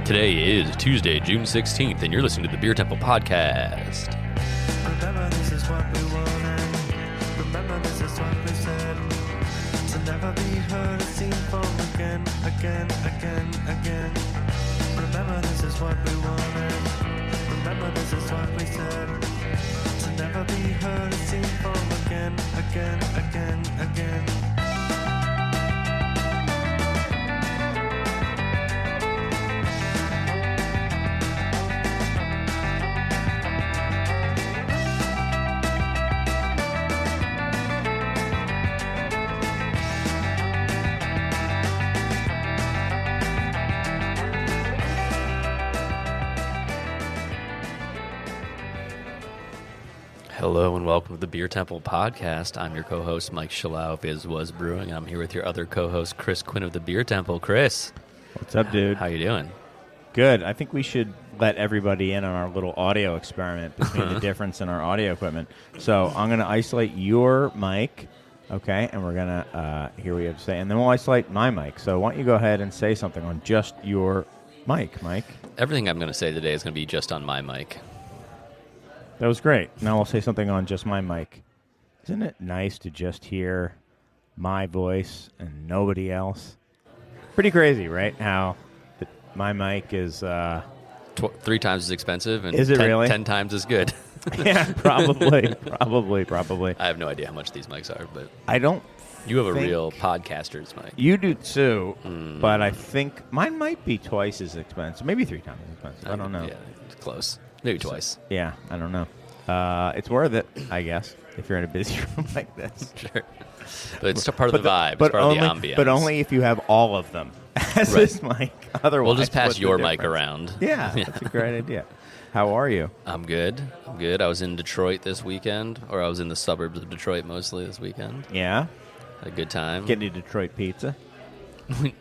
Today is Tuesday, June 16th, and you're listening to the Beer Temple Podcast. Remember, this is what we wanted. Remember, this is what we said. To never be heard or seen from again. Remember, this is what we wanted. Remember, this is what we said. To never be heard or seen from again. Hello and welcome to the Beer Temple Podcast. I'm your co-host, Mike Shalau of Is Was Brewing, and I'm here with your other co-host, Chris Quinn of the Beer Temple. Chris. What's up, dude? How you doing? Good. I think we should let everybody in on our little audio experiment between the difference in our audio equipment. So I'm going to isolate your mic, okay, and we're going to hear what you have to say, and then we'll isolate my mic. So why don't you go ahead and say something on just your mic, Mike? Everything I'm going to say today is going to be just on my mic. That was great. Now I'll say something on just my mic. Isn't it nice to just hear my voice and nobody else? Pretty crazy, right? How my mic is... 3 times as expensive and is it 10, really? 10 times as good. Yeah, probably. I have no idea how much these mics are, but I don't... you have a real podcaster's mic. You do too, but I think mine might be twice as expensive. Maybe 3 times as expensive. I don't know. Yeah, it's close. Maybe twice. Yeah, I don't know. It's worth it, I guess, if you're in a busy room like this. Sure. But it's part of the vibe. It's part only, of the ambience. But only if you have all of them as Right. this mic. Otherwise, We'll just pass what's the your mic difference? around. Yeah, that's a great idea. How are you? I'm good. I was in Detroit this weekend, or I was in the suburbs of Detroit mostly this weekend. Yeah? Had a good time. Getting to Detroit pizza?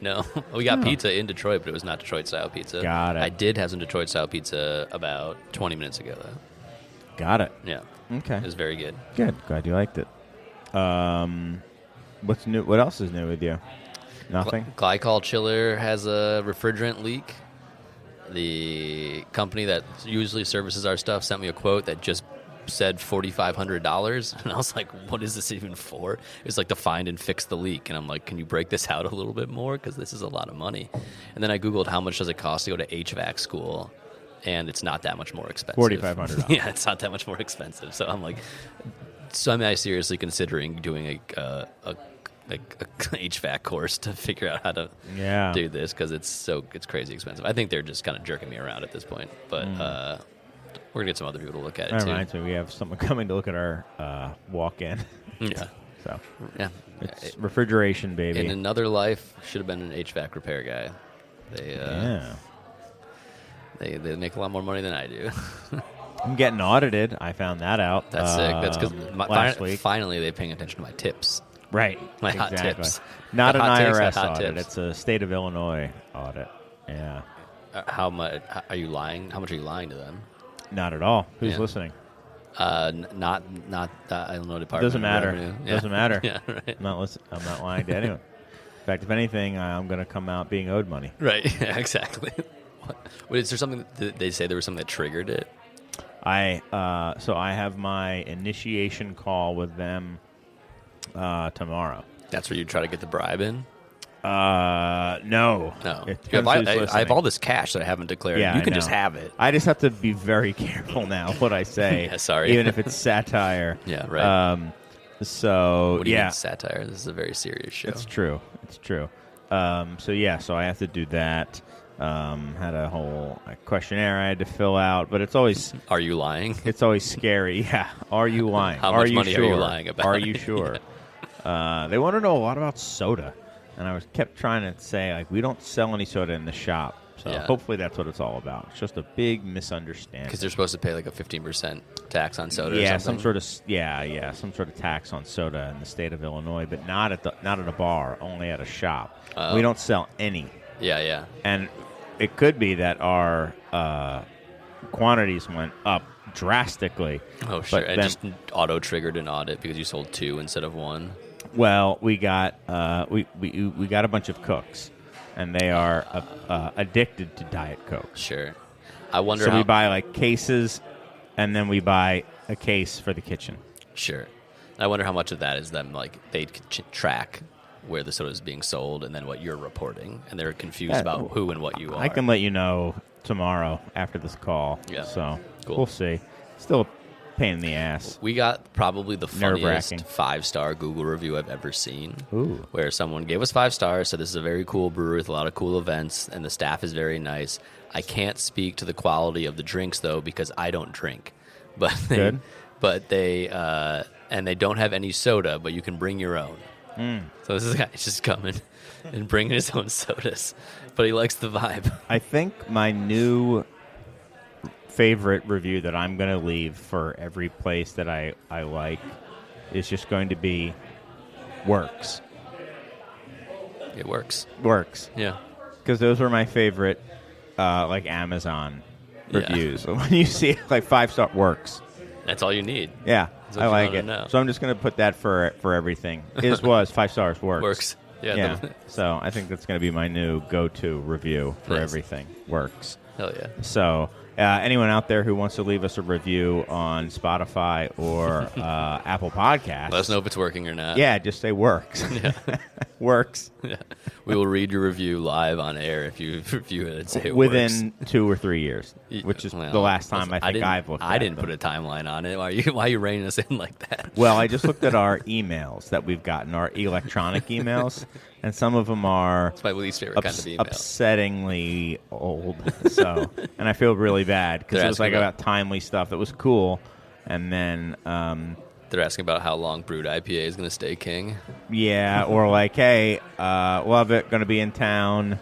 No. We got pizza in Detroit, but it was not Detroit-style pizza. Got it. I did have some Detroit-style pizza about 20 minutes ago, though. Got it. Yeah. Okay. It was very good. Good. Glad you liked it. What's new? What else is new with you? Nothing? Glycol chiller has a refrigerant leak. The company that usually services our stuff sent me a quote that just said $4,500, and I was like, what is this even for? It was like to find and fix the leak, and I'm like, can you break this out a little bit more, because this is a lot of money. And then I googled how much does it cost to go to HVAC school, and it's not that much more expensive. $4,500. Yeah, it's not that much more expensive. So I'm like, I'm seriously considering doing a HVAC course to figure out how to do this, because it's crazy expensive. I think they're just kind of jerking me around at this point, but we're gonna get some other people to look at it That too. reminds me, we have someone coming to look at our walk-in. Yeah. So Yeah. it's refrigeration, baby. In another life, should have been an HVAC repair guy. They make a lot more money than I do. I'm getting audited. I found that out. That's sick. That's because last week. Finally they're paying attention to my tips. Right. My hot exactly. tips. Not an Hot takes, IRS hot audit. tips. It's a state of Illinois audit. Yeah. How much are you lying? How much are you lying to them? Not at all. Who's Yeah. listening? Not the Illinois Department. Doesn't of matter. Revenue. Yeah. Doesn't matter. Yeah, right. I'm not lying to anyone. In fact, if anything, I'm going to come out being owed money. Right. Yeah, exactly. Wait, is there something that they say there was something that triggered it? So I have my initiation call with them tomorrow. That's where you try to get the bribe in? No. No. It Yeah, depends who's I have listening. all this cash that I haven't declared. Yeah, You I can just know. have it. I just have to be very careful now what I say. Yeah, sorry. Even if it's satire. Yeah, right. So, What do you yeah. mean satire? This is a very serious show. It's true. So I have to do that. Had a whole questionnaire I had to fill out, but it's always... Are you lying? It's always scary. Yeah. Are you lying? How are much you money sure? are you lying about? Are you sure? They want to know a lot about soda. And I kept trying to say, like, we don't sell any soda in the shop. So hopefully that's what it's all about. It's just a big misunderstanding. Because they're supposed to pay like a 15% tax on soda or Yeah, something? some sort of tax on soda in the state of Illinois, but not at a bar, only at a shop. We don't sell any. Yeah. And it could be that our quantities went up drastically. Oh, sure. But And then- just auto-triggered an audit because you sold 2 instead of 1. Well, we got we got a bunch of cooks, and they are addicted to Diet Coke. Sure. I wonder So how... we buy like cases, and then we buy a case for the kitchen. Sure. I wonder how much of that is them, like, they track where the soda is being sold and then what you're reporting, and they're confused about who and what you are. I can let you know tomorrow after this call. Yeah. So Cool. we'll see. Still a pain in the ass. We got probably the funniest Nerve-wracking. 5-star Google review I've ever seen. Ooh. Where someone gave us 5 stars, said this is a very cool brewery with a lot of cool events, and the staff is very nice. I can't speak to the quality of the drinks, though, because I don't drink. But Good. But they and they don't have any soda, but you can bring your own. So this guy's just coming and bringing his own sodas, but he likes the vibe. I think my new favorite review that I'm going to leave for every place that I like is just going to be works. It works. Works. Yeah. Because those were my favorite, like Amazon Yeah. reviews. When you see like 5-star works. That's all you need. Yeah, That's what I you like wanna it. know. So I'm just going to put that for everything. Was 5 stars works. Works. Yeah. Yeah. So I think that's going to be my new go-to review for Nice. everything. Works. Hell yeah. So anyone out there who wants to leave us a review on Spotify or Apple Podcasts, Let us know if it's working or not. yeah, just say works. Works. Yeah. We will read your review live on air if you review it and say it Within works. 2 or 3 years, which is Well, the last time I think didn't- I've looked at I didn't them. put a timeline on it. Why are you reining us in like that? Well, I just looked at our emails that we've gotten, our electronic emails, and some of them are It's my least favorite kind of email. upsettingly old. So, and I feel really bad because They're it was like asking about timely stuff that was cool, and then They're asking about how long brewed IPA is going to stay king. yeah, or like, hey, love it, going to be in town.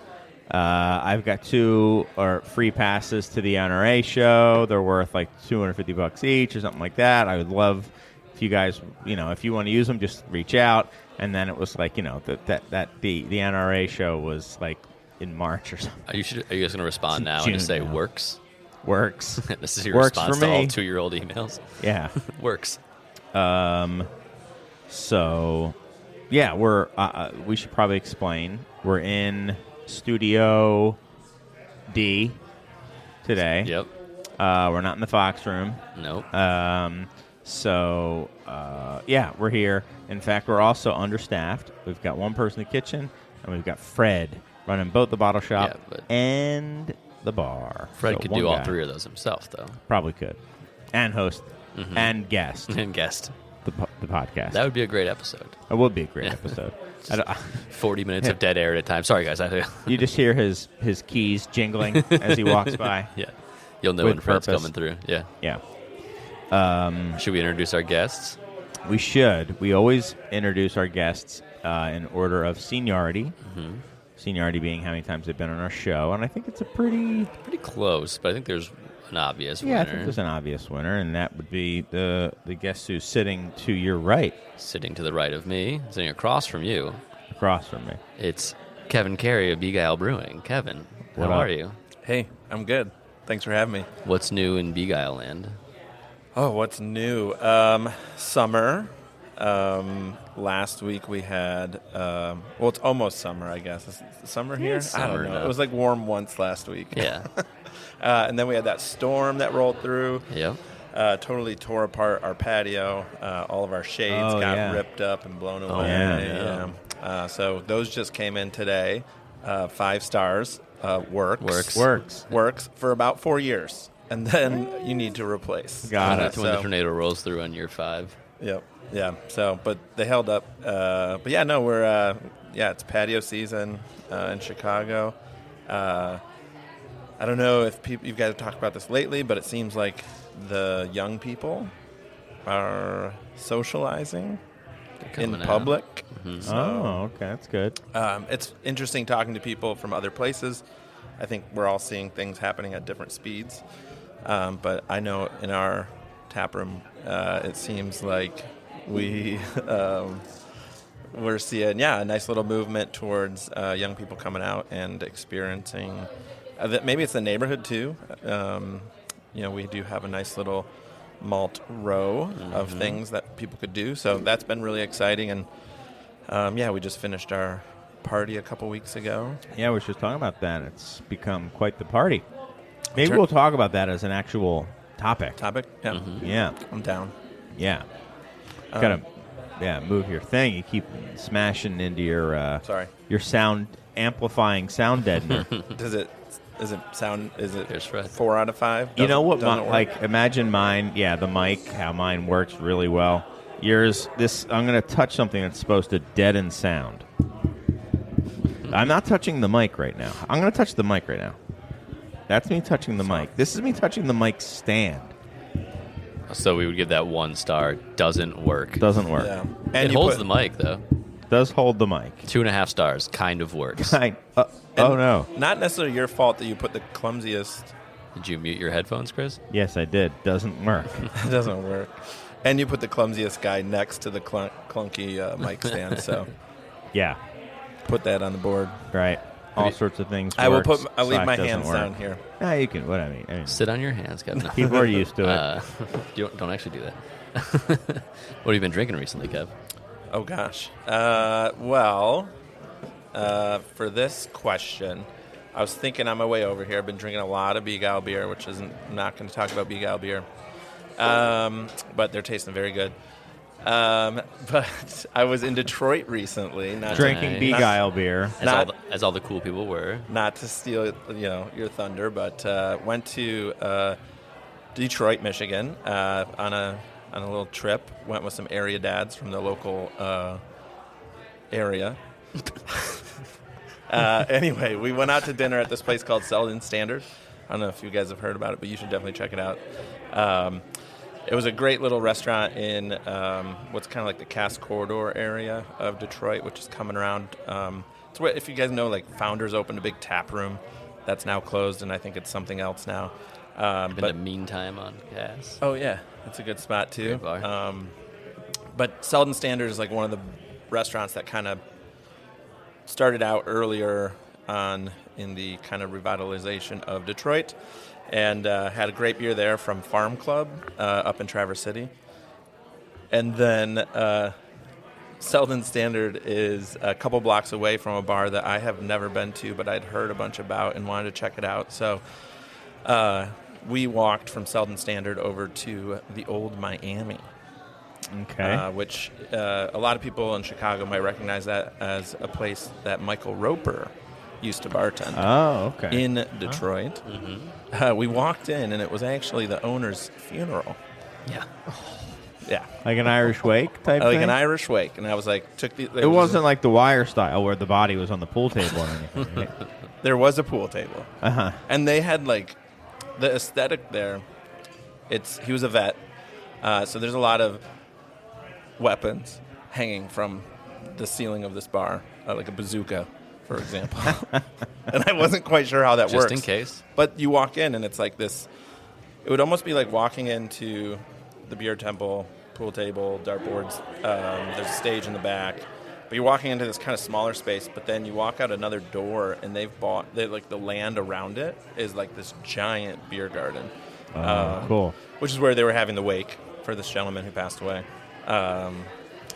I've got 2 or free passes to the NRA show. They're worth like $250 each or something like that. I would love if you guys, if you want to use them, just reach out. And then it was like, the NRA show was like in March or something. Are you guys going to respond now and June just say now. works? Works. This is your Works response for to all me. 2-year-old emails. Yeah. Works. So, yeah, we should probably explain. We're in Studio D today. Yep. We're not in the Fox room. Nope. So, yeah, we're here. In fact, we're also understaffed. We've got 1 person in the kitchen, and we've got Fred running both the bottle shop Yeah, but- and the bar. Fred So could one do all guy 3 of those himself, though. Probably could. And host and guest And guest. the podcast. That would be a great episode. It would be a great episode. 40 minutes of dead air at a time. Sorry, guys. You just hear his keys jingling as he walks by. Yeah. You'll know With when Fred's purpose. coming through. Yeah. Yeah. Should we introduce our guests? We should. We always introduce our guests in order of seniority. Seniority being how many times they've been on our show. And I think it's a pretty... Pretty close, but I think there's an obvious Yeah, I winner. think there's an obvious winner, and that would be the guest who's sitting to your right, Sitting to the right of me, sitting across from you, across from me. it's Kevin Cary of Beguile Brewing. Kevin, What how up? are you? Hey, I'm good. Thanks for having me. What's new in Beguile land? Oh, what's new? Summer. Last week we had, well, it's almost summer, I guess. Is it summer here? it's I don't summer know. now. It was like warm once last week. Yeah. And then we had that storm that rolled through. Yep. Totally tore apart our patio. All of our shades Oh, got yeah. ripped up and blown away. yeah. So those just came in today. 5 stars. Works. Works for about 4 years. And then you need to replace. Got it. That's when the tornado rolls through on year 5. Yep. Yeah. So, but they held up. But yeah, no, we're it's patio season in Chicago. I don't know if you guys have talked about this lately, but it seems like the young people are socializing in coming out. public. So, Oh, okay, that's good. it's interesting talking to people from other places. I think we're all seeing things happening at different speeds. But I know in our tap room, it seems like we're seeing, a nice little movement towards young people coming out and experiencing. Maybe it's the neighborhood too. We do have a nice little malt row of things that people could do. So that's been really exciting. And we just finished our party a couple weeks ago. Yeah, we were just talking about that. It's become quite the party. Maybe we'll talk about that as an actual topic. Topic? Yeah. Yeah. I'm down. Yeah. Gotta move your thing. You keep smashing into your Sorry. your sound amplifying sound deadener. Is it sound? Is it There's Fred. 4 out of 5? You know what? Doesn't work? Like, imagine mine. Yeah, the mic. How mine works really well. Yours. This. I'm going to touch something that's supposed to deaden sound. I'm not touching the mic right now. I'm going to touch the mic right now. That's me touching the mic. This is me touching the mic stand. So we would give that 1 star. Doesn't work. Doesn't work. Yeah. It And you holds put- the mic though. Does hold the mic. 2.5 stars. Kind of works. Oh no. Not necessarily your fault that you put the clumsiest. Did you mute your headphones, Chris? Yes, I did. Doesn't work. It doesn't work. And you put the clumsiest guy next to the clunky mic stand. So Yeah. put that on the board. Right. All sorts of things. I will works, I'll leave my doesn't hands work. down here. Ah, you can. What I mean. Sit on your hands, Kevin. People are used to it. Don't actually do that. What have you been drinking recently, Kev? Oh gosh. For this question, I was thinking on my way over here. I've been drinking a lot of Beagle beer, which isn't. I'm not going to talk about Beagle beer, but they're tasting very good. But I was in Detroit recently. Not Drinking Nice. Beguile beer. As all the cool people were. not to steal your thunder, but went to Detroit, Michigan on a little trip. Went with some area dads from the local area. Anyway, we went out to dinner at this place called Selden Standard. I don't know if you guys have heard about it, but you should definitely check it out. It was a great little restaurant in what's kind of like the Cass Corridor area of Detroit, which is coming around. It's where, if you guys know, like Founders opened a big tap room that's now closed, and I think it's something else now. Been a meantime on gas. Oh yeah, it's a good spot too. Great bar. But Selden Standard is like one of the restaurants that kind of started out earlier on in the kind of revitalization of Detroit, and had a great beer there from Farm Club up in Traverse City. And then Selden Standard is a couple blocks away from a bar that I have never been to, but I'd heard a bunch about and wanted to check it out. So we walked from Selden Standard over to the Old Miami. Okay. Which a lot of people in Chicago might recognize that as a place that Michael Roper used to bartend Oh, okay. in Detroit. We walked in, and it was actually the owner's funeral. Yeah. Yeah, Like an Irish wake type like thing? an Irish wake. And I was like, It wasn't like the Wire style where the body was on the pool table or anything. Right? There was a pool table, Uh-huh. and they had like the aesthetic there. He was a vet, so there's a lot of weapons hanging from the ceiling of this bar, like a bazooka, for example. And I wasn't quite sure how that Just works. in case. But you walk in, and it's like this. It would almost be like walking into the beer temple, pool table, dartboards. There's a stage in the back. But you're walking into this kind of smaller space, but then you walk out another door, and like the land around it is like this giant beer garden. Cool. Which is where they were having the wake for this gentleman who passed away.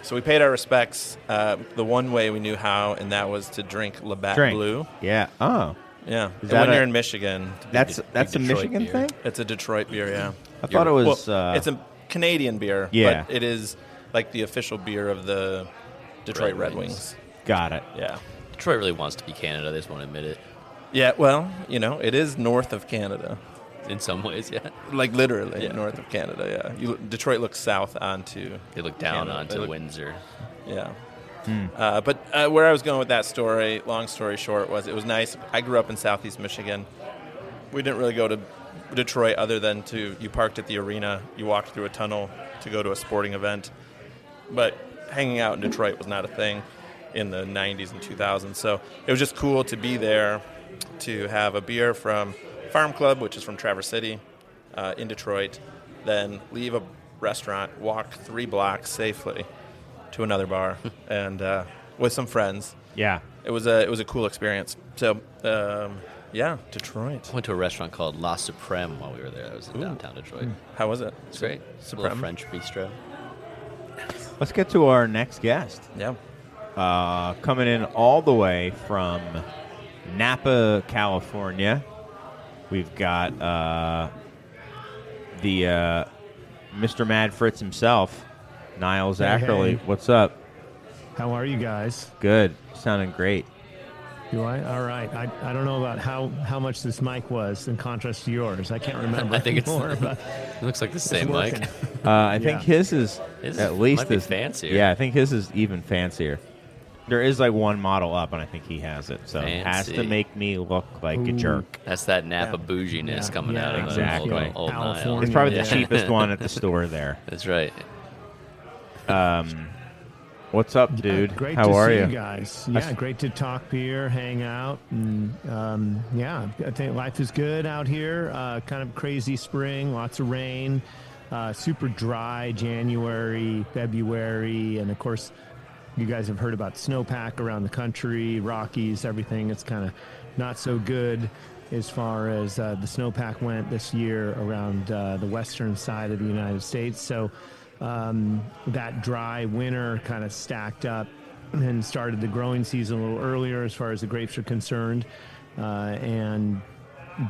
So we paid our respects the one way we knew how, and that was to drink Labatt Blue. Yeah. Oh. Yeah. Is And that when a- you're in Michigan, That's a Detroit Michigan beer. thing? it's a Detroit beer, yeah. I thought it was... it's a Canadian beer, Yeah. but it is like the official beer of the Detroit Red Red Wings. Wings. got it. Yeah. Detroit really wants to be Canada. They just won't admit it. Yeah, well, it is north of Canada. In some ways, yeah. Like literally Yeah. north of Canada, yeah. Detroit looks south onto They look down Canada. onto They look- Windsor. Yeah. But where I was going with that story, long story short, was it was nice. I grew up in southeast Michigan. We didn't really go to Detroit other than you parked at the arena, you walked through a tunnel to go to a sporting event. But hanging out in Detroit was not a thing in the 90s and 2000s. So it was just cool to be there, to have a beer from Farm Club, which is from Traverse City, in Detroit, then leave a restaurant, walk 3 blocks safely to another bar, and with some friends. Yeah. It was a cool experience. So, yeah, Detroit. Went to a restaurant called La Supreme while we were there. That was in downtown Detroit. How was it? It's great. It's a little Supreme? French bistro. Let's get to our next guest. Yeah. coming in all the way from Napa, California. We've got the Mr. Mad Fritz himself, Nile Zacherle. Hey. What's up? How are you guys? Good. Sounding great. Do I? All right. I don't know about how much this mic was in contrast to yours. I can't remember I think anymore. it looks like the same mic. working. I think his is His at least might be as fancier. Yeah, I think his is even fancier. There is like one model up, and I think he has it. So it has to Fancy. make me look like a jerk. That's that Napa Yeah. bouginess Yeah. coming Yeah, out of exactly. the old Nile. California. It's probably Yeah. the cheapest one at the store there. That's right. What's up, dude? Great How to are see you? guys. Yeah, great to talk beer, hang out, and yeah, I think life is good out here. Kind of crazy spring, lots of rain, super dry January, February, and of course, you guys have heard about snowpack around the country, Rockies, everything. It's kind of not so good as far as the snowpack went this year around the western side of the United States. So that dry winter kind of stacked up and started the growing season a little earlier as far as the grapes are concerned. And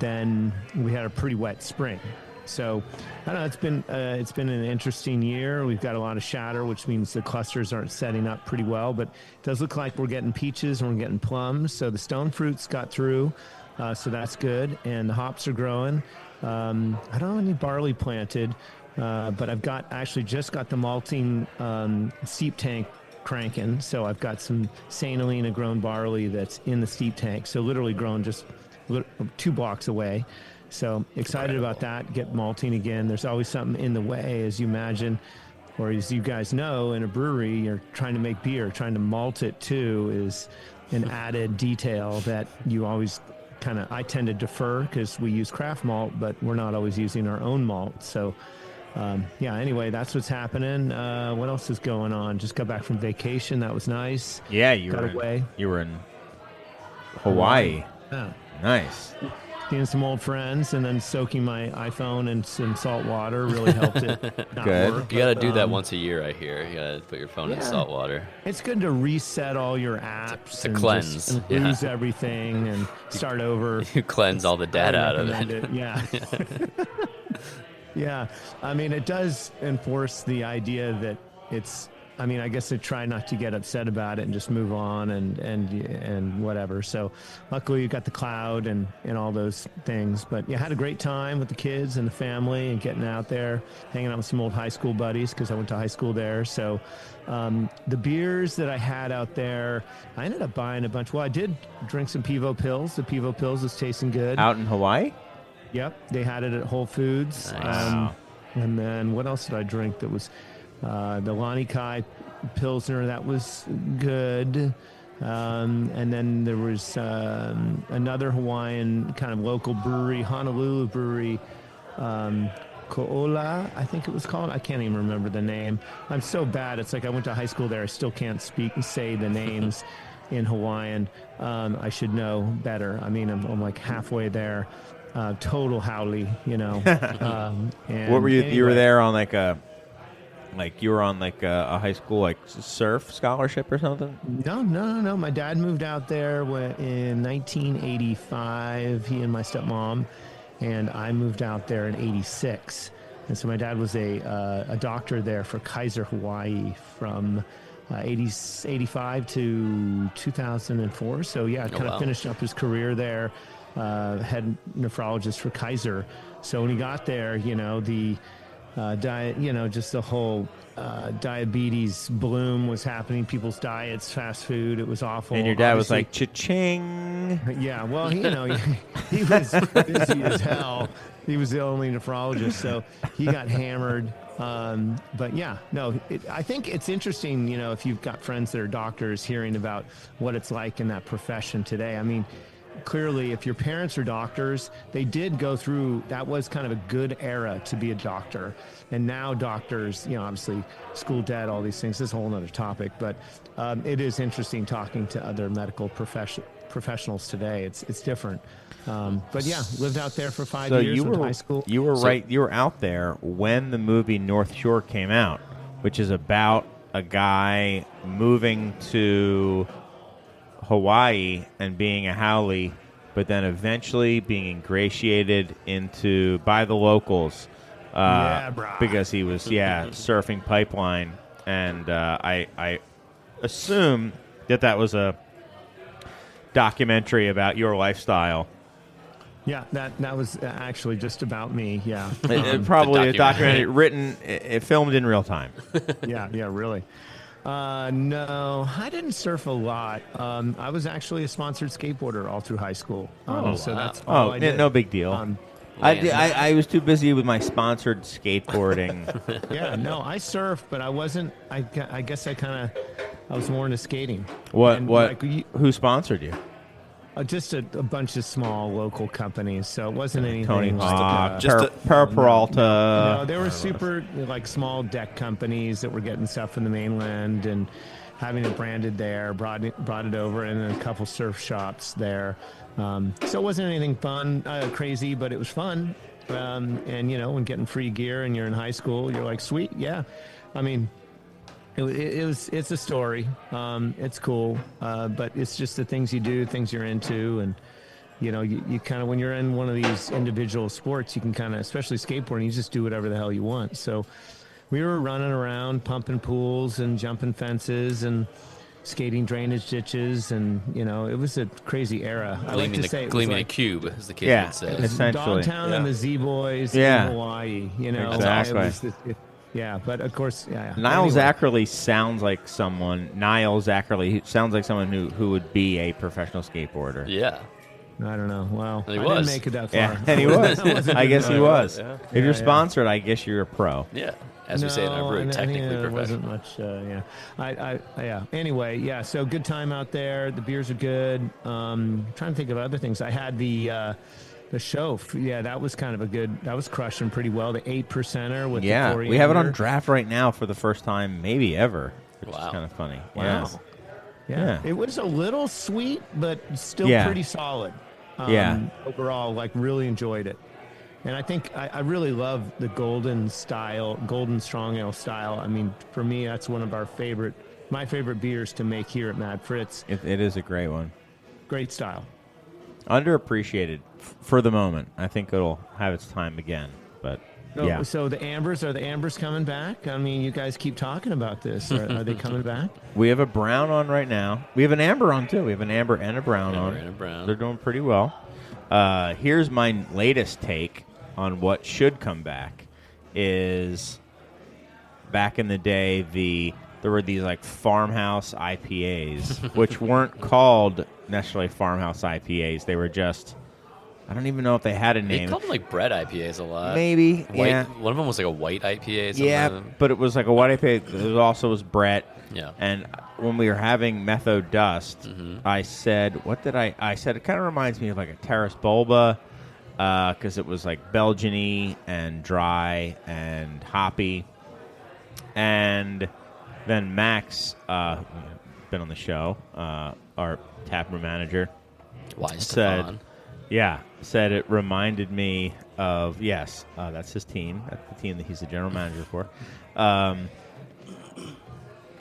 then we had a pretty wet spring. So I don't know, it's been an interesting year. We've got a lot of shatter, which means the clusters aren't setting up pretty well, but it does look like we're getting peaches and we're getting plums. So the stone fruits got through. So that's good. And the hops are growing. I don't have any barley planted. But I've just got the malting steep tank cranking. So I've got some St. Helena grown barley that's in the steep tank. So literally grown just 2 blocks away. So excited about that. Get malting again. There's always something in the way, as you imagine, or as you guys know, in a brewery, you're trying to make beer. Trying to malt it too is an added detail that you always I tend to defer because we use craft malt, but we're not always using our own malt. So anyway, that's what's happening. What else is going on? Just got back from vacation. That was nice. Yeah, You were in Hawaii. Yeah. Nice. Seeing some old friends and then soaking my iPhone in some salt water really helped it. Not Good. work, You got to but, do that once a year, I hear. You got to put your phone in yeah. salt water. It's good to reset all your apps To and cleanse, just yeah. lose everything and start over. You cleanse all the data out of recommend it. Yeah. Yeah. I mean, it does enforce the idea that I guess I try not to get upset about it and just move on and whatever. So luckily you got the cloud and all those things. But yeah, had a great time with the kids and the family and getting out there, hanging out with some old high school buddies because I went to high school there. So the beers that I had out there, I ended up buying a bunch. Well, I did drink some Pivo Pills. The Pivo Pills is tasting good. Out in Hawaii? Yep, they had it at Whole Foods. Nice. And then what else did I drink that was the Lanikai Pilsner? That was good. And then there was another Hawaiian kind of local brewery, Honolulu brewery, Ko'ola, I think it was called. I can't even remember the name. I'm so bad. It's like I went to high school there. I still can't speak and say the names in Hawaiian. I should know better. I mean, I'm like halfway there. Total haole, you know. And What were you? You were anyway, there on you were on a high school surf scholarship or something? No. My dad moved out there in 1985. He and my stepmom, and I moved out there in '86. And so my dad was a doctor there for Kaiser Hawaii from 85 to 2004. So yeah, kind of finished up his career there. Head nephrologist for Kaiser. So when he got there, the diet, just the whole diabetes bloom was happening. People's diets, fast food, it was awful. And your dad was Obviously- like, cha-ching. yeah, well, he was busy as hell. He was the only nephrologist, so he got hammered. But yeah, no, I think it's interesting, if you've got friends that are doctors, hearing about what it's like in that profession today. I mean, clearly, if your parents are doctors, they did go through, that was kind of a good era to be a doctor. And now doctors, obviously school debt, all these things, this is a whole other topic. But it is interesting talking to other medical professionals today. It's different. But yeah, lived out there for 5 years, went to high school. You were out there when the movie North Shore came out, which is about a guy moving to Hawaii and being a haole, but then eventually being ingratiated into by the locals Yeah, brah. because he was surfing pipeline, and I assume that was a documentary about your lifestyle. Yeah, that was actually just about me. Yeah, It probably a documentary. documentary it filmed in real time. yeah, really. No, I didn't surf a lot. I was actually a sponsored skateboarder all through high school. So wow. that's all I did. No big deal. I was too busy with my sponsored skateboarding. Yeah, no, I surfed, but I wasn't. I guess I was more into skating. What? And, What? like, you- Who sponsored you? Just a bunch of small local companies, so it wasn't anything. Tony like, Hawk, just Per Peralta. no, they were super like small deck companies that were getting stuff from the mainland and having it branded there. Brought it over, and then a couple surf shops there. So it wasn't anything fun, crazy, but it was fun. And when getting free gear and you're in high school, you're like, sweet, yeah. I mean, it's a story. It's cool, but it's just the things you do, things you're into, and you kind of, when you're in one of these individual sports, you can kind of, especially skateboarding, you just do whatever the hell you want. So we were running around, pumping pools and jumping fences and skating drainage ditches, and it was a crazy era. I like to say it was Gleaming like a cube, as the kids Yeah. would say. It's essentially, Dogtown and the Z-Boys Yeah. in Hawaii. Exactly. Yeah, but of course, yeah. Nile Anyway. Zacherle sounds like someone. Nile Zacherle sounds like someone who would be a professional skateboarder. Yeah. I don't know. Well, And he I was. didn't make it that far. Yeah, and he was. I wasn't I guess he doing was. Yeah. If you're sponsored, I guess you're a pro. Yeah. As we say in our No, brew, and technically there wasn't professional. much. Yeah. Anyway, yeah. So good time out there. The beers are good. Trying to think of other things. I had the show. Yeah, that was kind of a good. That was crushing pretty well. The 8%er with Yeah, the we have it on coriander. draft right now for the first time, maybe ever, which is Wow. kind of funny. Wow. Yes. Yeah. Yeah. It was a little sweet, but still Yeah. pretty solid. Yeah. Overall, like really enjoyed it. And I think I really love the golden strong ale style. I mean, for me, that's one of my favorite beers to make here at Mad Fritz. It is a great one. Great style. Underappreciated for the moment. I think it'll have its time again, but yeah. So are the Ambers coming back? I mean, you guys keep talking about this. Are they coming back? We have a brown on right now. We have an amber on too. We have an amber and a brown Amber on. and a brown. They're doing pretty well. Here's my latest take on what should come back. Is back in the day there were these like farmhouse IPAs, which weren't called necessarily farmhouse IPAs. They were just, I don't even know if they had a They name. called them like bread IPAs a lot. Maybe, White, yeah. One of them was like a white IPA. Some Yeah, of them. but it was like a white IPA. There also was Brett. Yeah. And when we were having Metho Dust, Mm-hmm. I said, what did I said, it kind of reminds me of like a Terrace Bulba, because it was like Belgian-y and dry and hoppy. And then Max, been on the show, our taproom manager, Wise said it reminded me of, that's his team. That's the team that he's the general manager for.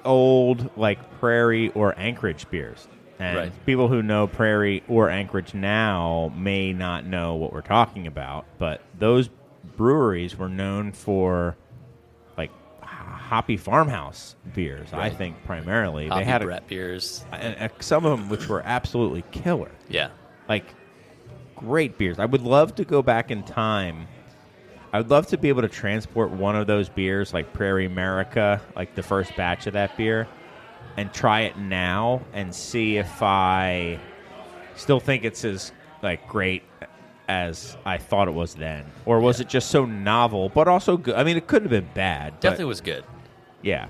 Old, like, Prairie or Anchorage beers. And Right. people who know Prairie or Anchorage now may not know what we're talking about, but those breweries were known for, like, hoppy farmhouse beers, I Right. think, primarily. Hoppy They had Brett beers. some of them which were absolutely killer. Yeah. Like, great beers. I would love to go back in time. I would love to be able to transport one of those beers, like Prairie America, like the first batch of that beer, and try it now and see if I still think it's as like great as I thought it was then. Or was it just so novel, but also good? I mean, it couldn't have been bad. but- Definitely was good. Yeah.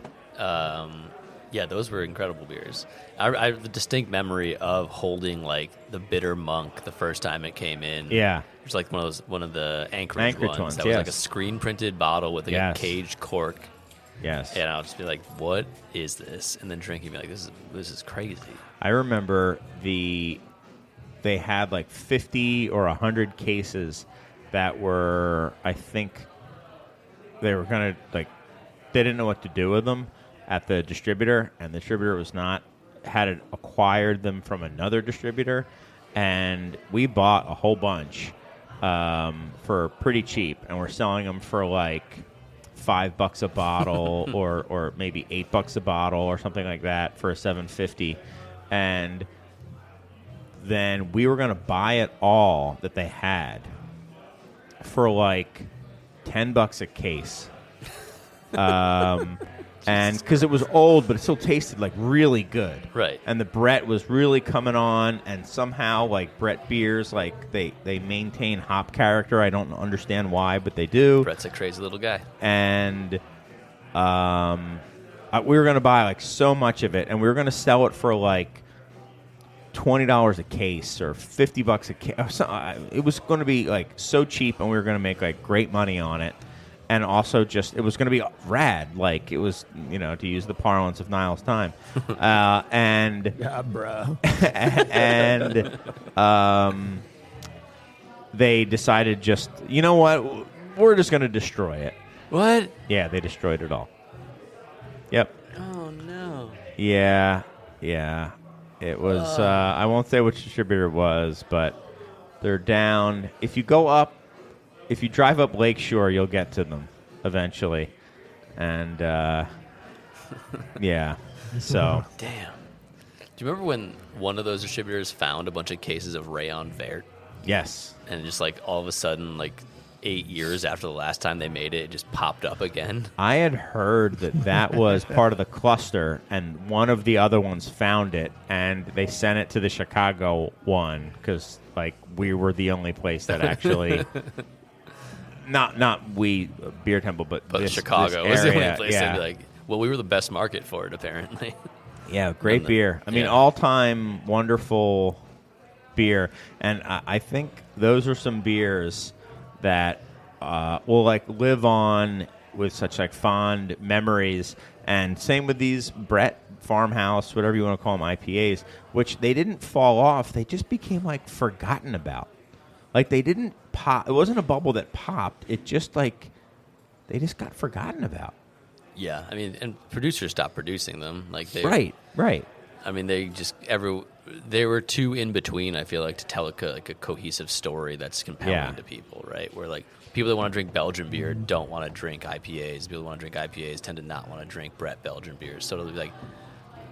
Yeah, those were incredible beers. I have the distinct memory of holding like the Bitter Monk the first time it came in. Yeah. It was like one of the Anchorage ones. ones, That was like a yes. screen printed bottle with like Yes. a caged cork. Yes. And I'll just be like, "What is this?" And then drinking, be like, "This is crazy." I remember they had like 50 or 100 cases that were, I think, they were kind of like, they didn't know what to do with them. at the distributor, and the distributor had acquired them from another distributor, and we bought a whole bunch for pretty cheap, and we're selling them for like $5 a bottle, or maybe $8 a bottle, or something like that for a $7.50, and then we were going to buy it all that they had for like $10 a case. And because it was old, but it still tasted like really good. Right. And the Brett was really coming on, and somehow like Brett beers, like they maintain hop character. I don't understand why, but they do. Brett's a crazy little guy. And we were going to buy like so much of it, and we were going to sell it for like $20 a case or $50 a case. It was going to be like so cheap, and we were going to make like great money on it. And also just, it was going to be rad. Like, it was, to use the parlance of Nile's time. And Yeah, bro. and they decided just, you know what? We're just going to destroy it. What? Yeah, they destroyed it all. Yep. Oh, no. Yeah. It was, I won't say which distributor it was, but they're down. If you drive up Lakeshore, you'll get to them eventually. And, yeah. So. Damn. Do you remember when one of those distributors found a bunch of cases of Rayon Vert? Yes. And just like all of a sudden, like 8 years after the last time they made it, it just popped up again? I had heard that was part of the cluster, and one of the other ones found it, and they sent it to the Chicago one because, like, we were the only place that actually... Not we, Beer Temple, but Chicago this was the area, only place yeah. they'd be like, well, we were the best market for it, apparently. Yeah, great beer. I mean, yeah. all-time wonderful beer. And I think those are some beers that will, like, live on with such, like, fond memories. And same with these Brett Farmhouse, whatever you want to call them, IPAs, which they didn't fall off. They just became, like, forgotten about. Like, they didn't pop. It wasn't a bubble that popped. It just, like, they just got forgotten about. Yeah, I mean, and producers stopped producing them. Like Right. I mean, they were too in between, I feel like, to tell a cohesive story that's compelling to people, right? Where, like, people that want to drink Belgian beer don't want to drink IPAs. People that want to drink IPAs tend to not want to drink Brett Belgian beers. So, like,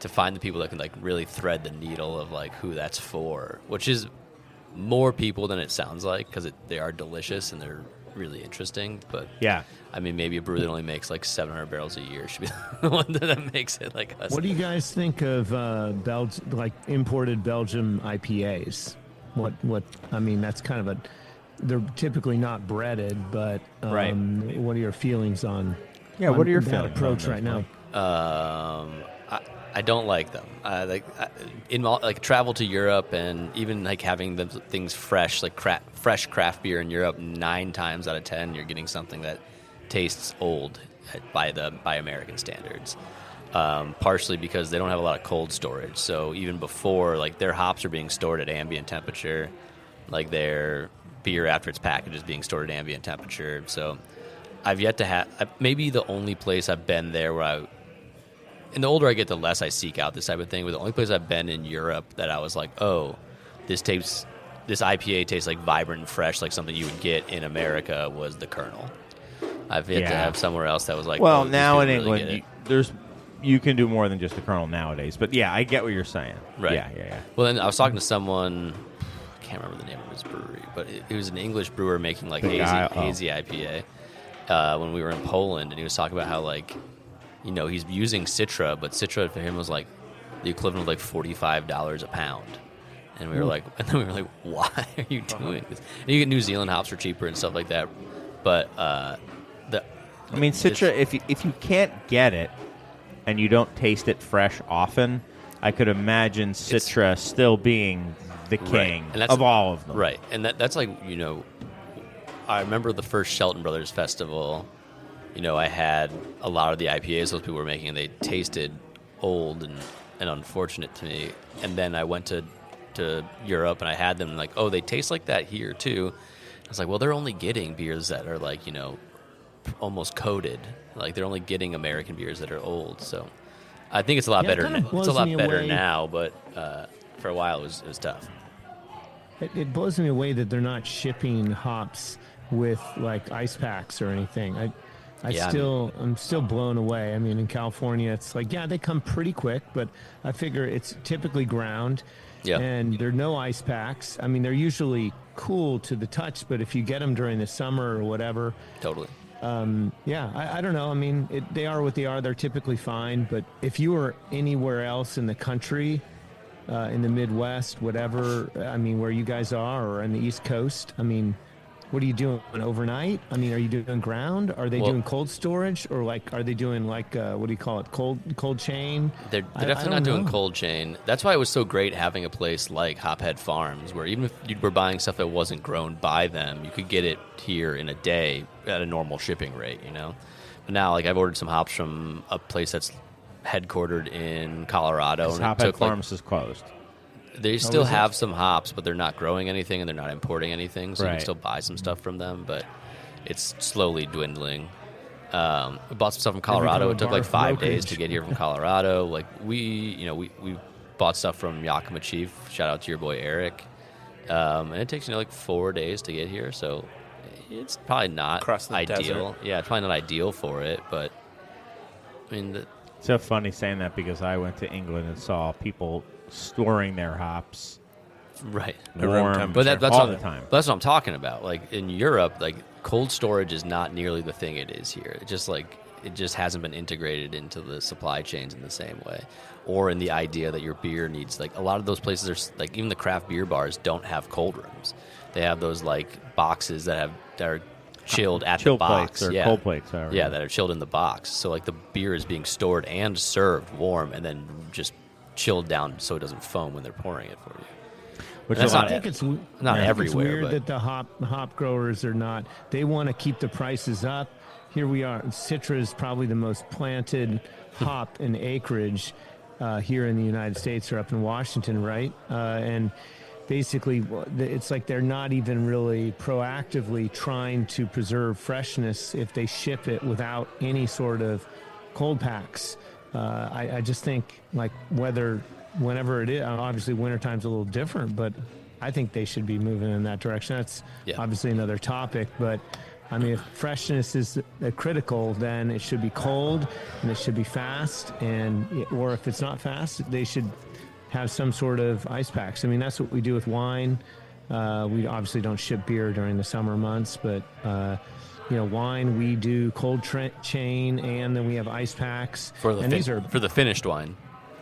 to find the people that can, like, really thread the needle of, like, who that's for, which is more people than it sounds like, because they are delicious and they're really interesting. But Yeah. I mean, maybe a brewer that only makes like 700 barrels a year should be the one that makes it like us. What do you guys think of imported Belgium IPAs? What? I mean, that's kind of they're typically not breaded, but Right. What are your feelings on? Yeah, what are your that feelings approach on right those, now? I don't like them. Like travel to Europe and even like having the things fresh, like fresh craft beer in Europe, 9 times out of 10 you're getting something that tastes old by American standards. Partially because they don't have a lot of cold storage. So even before, like, their hops are being stored at ambient temperature, like their beer after it's packaged is being stored at ambient temperature. So I've yet to have maybe the only place I've been there where and the older I get, the less I seek out this type of thing. But the only place I've been in Europe that I was like, oh, this IPA tastes like vibrant and fresh, like something you would get in America, was the Colonel. I've yet to have somewhere else that was like, well, oh, now in really England, you can do more than just the Colonel nowadays. But yeah, I get what you're saying. Right. Yeah. Well, then I was talking to someone, I can't remember the name of his brewery, but it was an English brewer making like hazy IPA when we were in Poland, and he was talking about how, like, he's using Citra, but Citra for him was like the equivalent of like $45 a pound. And we were like, why are you doing this? And you get New Zealand hops for cheaper and stuff like that. But Citra, if you can't get it and you don't taste it fresh often, I could imagine Citra still being the king of all of them. Right. And that's like, I remember the first Shelton Brothers Festival. I had a lot of the IPAs those people were making, and they tasted old and unfortunate to me. And then I went to Europe, and I had them, like, oh, they taste like that here, too. I was like, well, they're only getting beers that are, like, almost coated. Like, they're only getting American beers that are old. So I think it's a lot Yeah, it better. kinda It's blows a lot me better away. now, but for a while it was tough. It blows me away that they're not shipping hops with like ice packs or anything. I'm still blown away. I mean, in California, it's like, yeah, they come pretty quick, but I figure it's typically ground, Yeah. and there are no ice packs. I mean, they're usually cool to the touch, but if you get them during the summer or whatever, Totally. yeah, I don't know. I mean, they are what they are. They're typically fine, but if you were anywhere else in the country, in the Midwest, whatever, I mean, where you guys are, or on the East Coast, I mean, what are you doing overnight? I mean, are you doing ground? Are they doing cold storage, or like, are they doing like what do you call it, cold chain? They're I definitely don't not doing know. cold chain. That's why it was so great having a place like Hophead Farms, where even if you were buying stuff that wasn't grown by them, you could get it here in a day at a normal shipping rate, you know? But now, like, I've ordered some hops from a place that's headquartered in Colorado. And it Hophead took, like, Farms is closed. they still is it? have some hops, but they're not growing anything and they're not importing anything, so you Right. can still buy some stuff from them, but it's slowly dwindling. We bought some stuff from Colorado. It took like 5 days to get here from Colorado. Like we bought stuff from Yakima Chief. Shout out to your boy Eric. And it takes like 4 days to get here, so it's probably not Across the ideal. desert. Yeah, it's probably not ideal for it, but I mean, It's so funny saying that because I went to England and saw people storing their hops right. At room warm temperature. But that's all what, the time. That's what I'm talking about. Like in Europe, like cold storage is not nearly the thing it is here. It just hasn't been integrated into the supply chains in the same way, or in the idea that your beer needs, like a lot of those places are like, even the craft beer bars don't have cold rooms. They have those like boxes that are chilled at Chill the box, plates or cold plates, however. yeah, that are chilled in the box. So like the beer is being stored and served warm, and then just chilled down so it doesn't foam when they're pouring it for you. Which That's is a not lot I think it's not I think everywhere, It's weird but- that the hop growers are not. They want to keep the prices up. Here we are. Citra is probably the most planted hop in acreage here in the United States, or up in Washington, right? And basically, it's like they're not even really proactively trying to preserve freshness if they ship it without any sort of cold packs. I just think, like, whenever it is, obviously wintertime's a little different, but I think they should be moving in that direction. That's obviously another topic, but I mean, if freshness is critical, then it should be cold and it should be fast, or if it's not fast, they should have some sort of ice packs. I mean, that's what we do with wine. We obviously don't ship beer during the summer months, but wine, we do cold chain, and then we have ice packs. For the these are for the finished wine.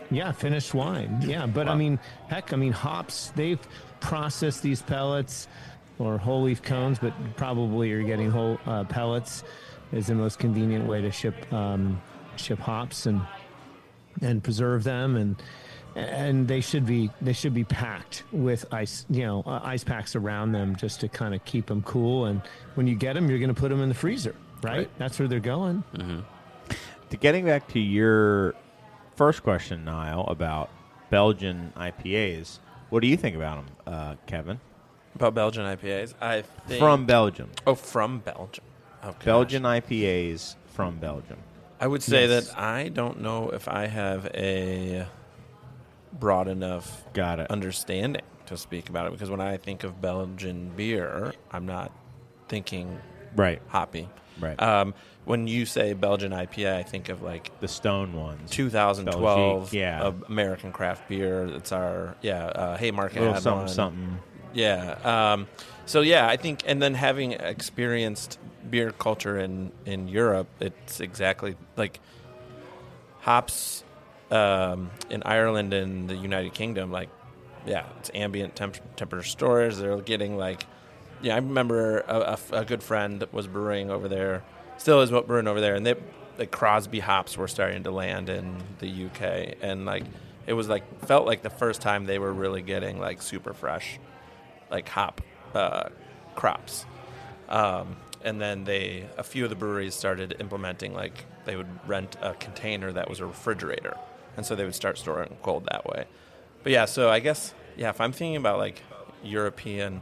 yeah, finished wine. Yeah, but Wow. I mean, heck, hops, they've processed these pellets or whole leaf cones, but probably you're getting whole pellets is the most convenient way to ship hops and preserve them, and they should be packed with ice, ice packs around them just to kind of keep them cool. And when you get them, you're going to put them in the freezer, right? That's where they're going. To getting back to your first question, Nile, about Belgian IPAs, what do you think about them, Kevin? About Belgian IPAs, I think From Belgium. Oh, from Belgium. Oh, gosh. Belgian IPAs from Belgium. I would say Yes. that I don't know if I have a broad enough Got it. understanding to speak about it, because when I think of Belgian beer, I'm not thinking Right. hoppy. Right. When you say Belgian IPA, I think of like The stone ones. 2012 Belgique, yeah. of American craft beer. That's our Haymarket little had something, one. something. Yeah. So yeah, I think, and then having experienced beer culture in Europe, it's exactly like hops in Ireland and the United Kingdom. Like, yeah, it's ambient temperature storage. They're getting like, I remember a good friend was brewing over there, still is brewing over there, and they like Crosby hops were starting to land in the UK, and like it was like felt like the first time they were really getting like super fresh, like hop crops. And then a few of the breweries started implementing, like they would rent a container that was a refrigerator, and so they would start storing cold that way. But yeah, so I guess, if I'm thinking about like European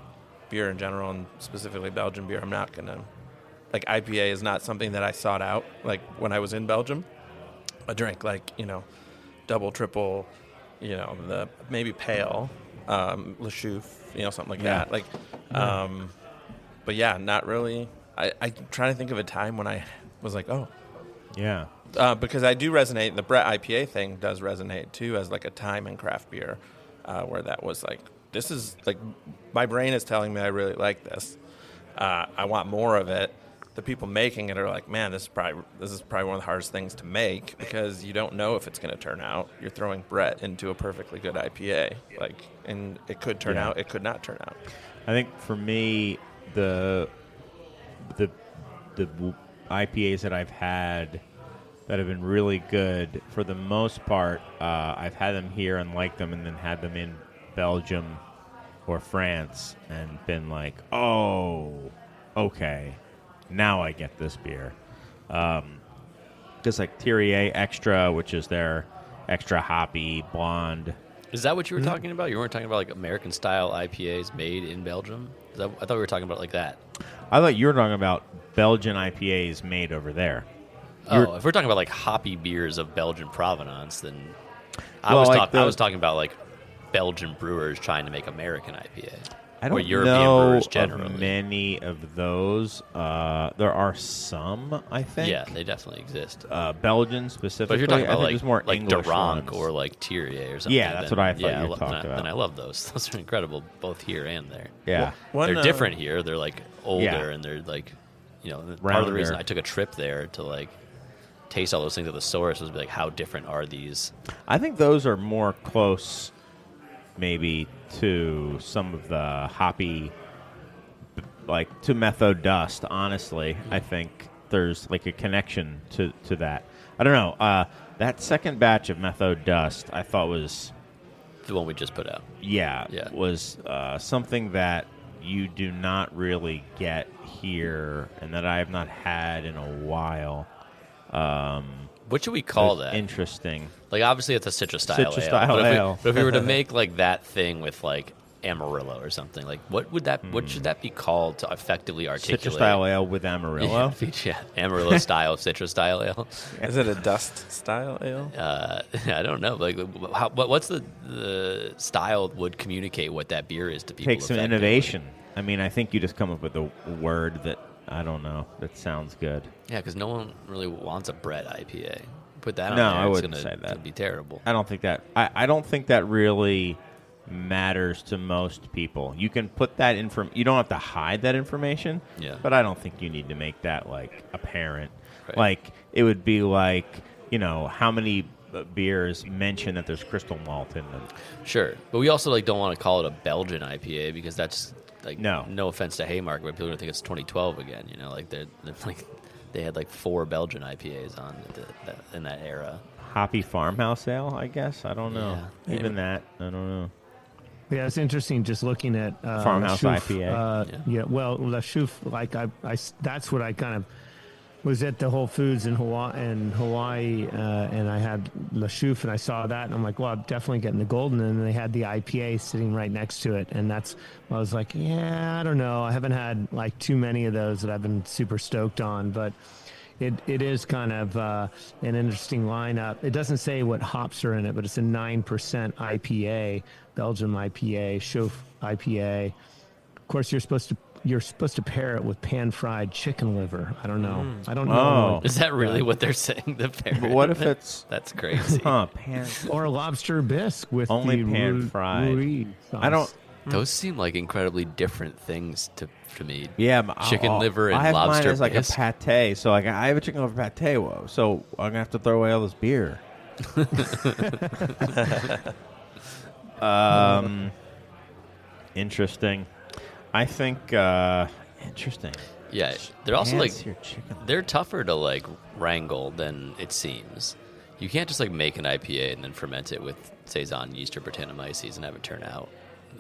beer in general, and specifically Belgian beer, I'm not gonna, like, IPA is not something that I sought out like when I was in Belgium. I drank like double, triple, the maybe pale, Le Chouffe, something like Yeah. that. Like, but yeah, not really. I'm trying to think of a time when I was like, oh, Yeah. because I do resonate. The Brett IPA thing does resonate too as like a time in craft beer, where that was like, this is like, my brain is telling me I really like this. I want more of it. The people making it are like, man, this is probably one of the hardest things to make because you don't know if it's going to turn out. You're throwing Brett into a perfectly good IPA, and it could turn out, it could not turn out. I think for me, the IPAs that I've had that have been really good, for the most part, I've had them here and liked them, and then had them in Belgium or France and been like, oh, okay, now I get this beer. Just like Thierry Extra, which is their extra hoppy blonde. Is that what you were talking about? You weren't talking about like American style IPAs made in Belgium? I thought we were talking about like that. I thought you were talking about Belgian IPAs made over there. If we're talking about like hoppy beers of Belgian provenance, then I Well, was talking about like Belgian brewers trying to make American IPA. I don't or European know brewers generally. of many of those. There are some, I think. Yeah, they definitely exist. Belgian specifically. But if you're talking I about think there's more like English Durank ones. or like Thierry or something. Yeah, that's what I thought you were talking about. Then I love those. Those are incredible, both here and there. Yeah. They're different here. They're like older Yeah. and they're like, part of Rounder. the reason I took a trip there to like taste all those things at the source was like, how different are these? I think those are more close, maybe, to some of the hoppy, like to Method Dust. Honestly, I think there's like a connection to that. I don't know. That second batch of Method Dust, I thought was The one we just put out. Yeah. was something that you do not really get here, and that I have not had in a while. What should we call It's that? Interesting. Like, obviously, it's a Citra style Citra ale. style but ale. But if we were to make like that thing with like Amarillo or something, like what would that? What should that be called to effectively articulate? Citra style ale with Amarillo. Yeah, Amarillo style Citra style ale. Is it a dust style ale? I don't know. Like, what's the style would communicate what that beer is to people? Take some effectively? innovation. I mean, I think you just come up with a word that, I don't know, that sounds good. Yeah, because no one really wants a Brett IPA. Put that on No, there, I it's wouldn't gonna, say that. It'd be terrible. I don't think that. I don't think that really matters to most people. You can put that you don't have to hide that information. Yeah. But I don't think you need to make that like apparent. Right. Like it would be like, how many beers mention that there's crystal malt in them. Sure, but we also like don't want to call it a Belgian IPA because that's like No offense to Haymarket, but people are gonna think it's 2012 again. Like they're like they had like 4 Belgian IPAs on in that era. Hoppy farmhouse ale, I guess. I don't know. Yeah. Even that, I don't know. Yeah, it's interesting just looking at Farmhouse La Chouffe, IPA. Yeah, well, La Chouffe, like I, that's what I kind of was at the Whole Foods in Hawaii, and I had La Chouffe, and I saw that, and I'm like, well, I'm definitely getting the golden, and they had the IPA sitting right next to it, and that's, I was like, yeah, I don't know, I haven't had like too many of those that I've been super stoked on, but it is kind of an interesting lineup. It doesn't say what hops are in it, but it's a 9% IPA, Belgium IPA, Chouffe IPA. Of course, you're supposed to pair it with pan-fried chicken liver. I don't know. I don't know. Oh. Is that really what they're saying? The pair? But what if it's That's crazy. pan? Or a lobster bisque with Only the pan-fried. roux sauce. I don't. Those seem like incredibly different things to me. Yeah, but Chicken liver and I have lobster mine as like bisque. a pate. So like I have a chicken liver pate. Whoa! So I'm gonna have to throw away all this beer. Interesting. I think interesting. Yeah, they're also like Fancy your chicken. they're tougher to like wrangle than it seems. You can't just like make an IPA and then ferment it with saison yeast or Brettanomyces and have it turn out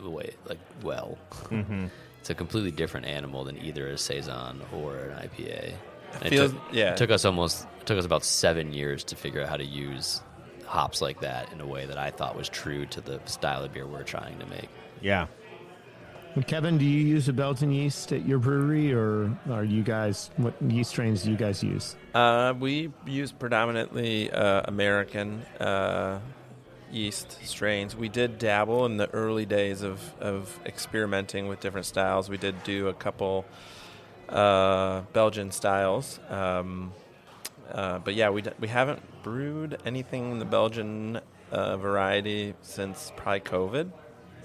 the way well. Mm-hmm. It's a completely different animal than either a saison or an IPA. And Feels- it took us about 7 years to figure out how to use hops like that in a way that I thought was true to the style of beer we're trying to make. Yeah. Kevin, do you use a Belgian yeast at your brewery, or are you guys? What yeast strains do you guys use? We use predominantly American. yeast strains. We did dabble in the early days of experimenting with different styles. We did do a couple Belgian styles. But yeah, we haven't brewed anything in the Belgian variety since probably COVID.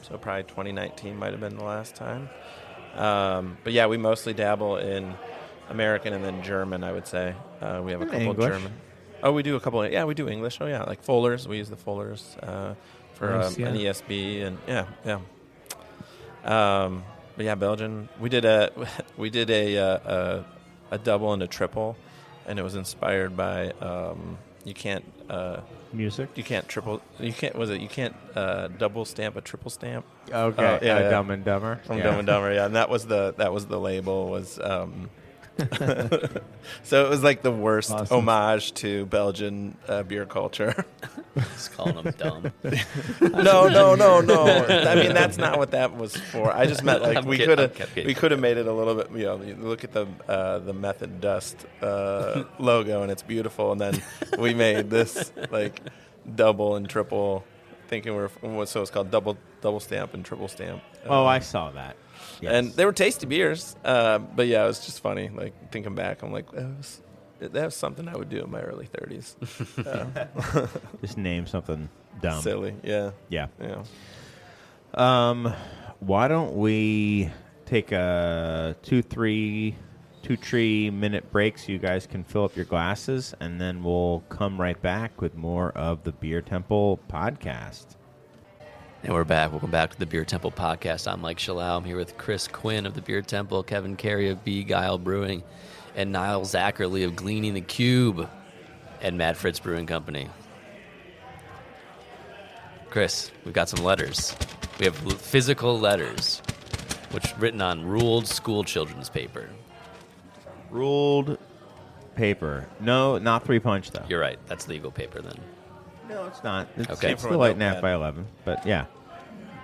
So probably 2019 might have been the last time. But yeah, we mostly dabble in American and then German, I would say. We have a couple English. German. Oh, we do a couple. Yeah, we do English. Oh yeah, like Fullers. We use the Fullers for Nice, yeah. an ESB and yeah. But yeah, Belgian. We did a double and a triple, and it was inspired by you can't Music. you can't double stamp a triple stamp. Okay. Yeah. Dumb and Dumber. From Dumb and Dumber, yeah, and that was the label was. So it was like the worst Awesome. homage to Belgian beer culture. Just calling them dumb. No. I mean, that's not what that was for. I just meant like I'm we kidding, could I'm have kidding. made it a little bit. You know, you look at the Method Dust logo and it's beautiful, and then we made this like double and triple, thinking so it's called double stamp and triple stamp. Oh, I saw that. Yes. And they were tasty beers, but yeah, it was just funny. Like thinking back, I'm like, that was something I would do in my early 30s. Just name something dumb. Silly, yeah. Yeah. Yeah. Why don't we take a 2-3 minute break so you guys can fill up your glasses, and then we'll come right back with more of the Beer Temple podcast. And we're back. Welcome back to the Beer Temple podcast. I'm Mike Shalau. I'm here with Chris Quinn of the Beer Temple, Kevin Cary of B. Guile Brewing, and Nile Zacherle of Gleaning the Cube and Mad Fritz Brewing Company. Chris, we've got some letters. We have physical letters, which written on ruled school children's paper. Ruled paper. No, not 3-punch, though. You're right. That's legal paper then. No, it's not. It's, Okay. it's From still a 8.5 notepad. by 11, but yeah.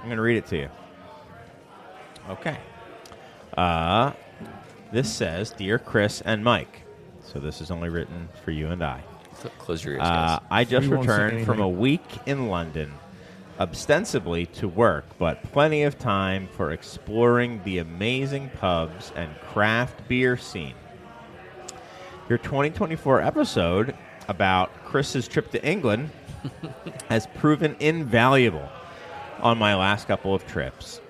I'm going to read it to you. Okay. This says, Dear Chris and Mike. So this is only written for you and I. Close your ears, guys. I just We won't say returned from a anything. week in London, ostensibly to work, but plenty of time for exploring the amazing pubs and craft beer scene. Your 2024 episode about Chris's trip to England has proven invaluable on my last couple of trips.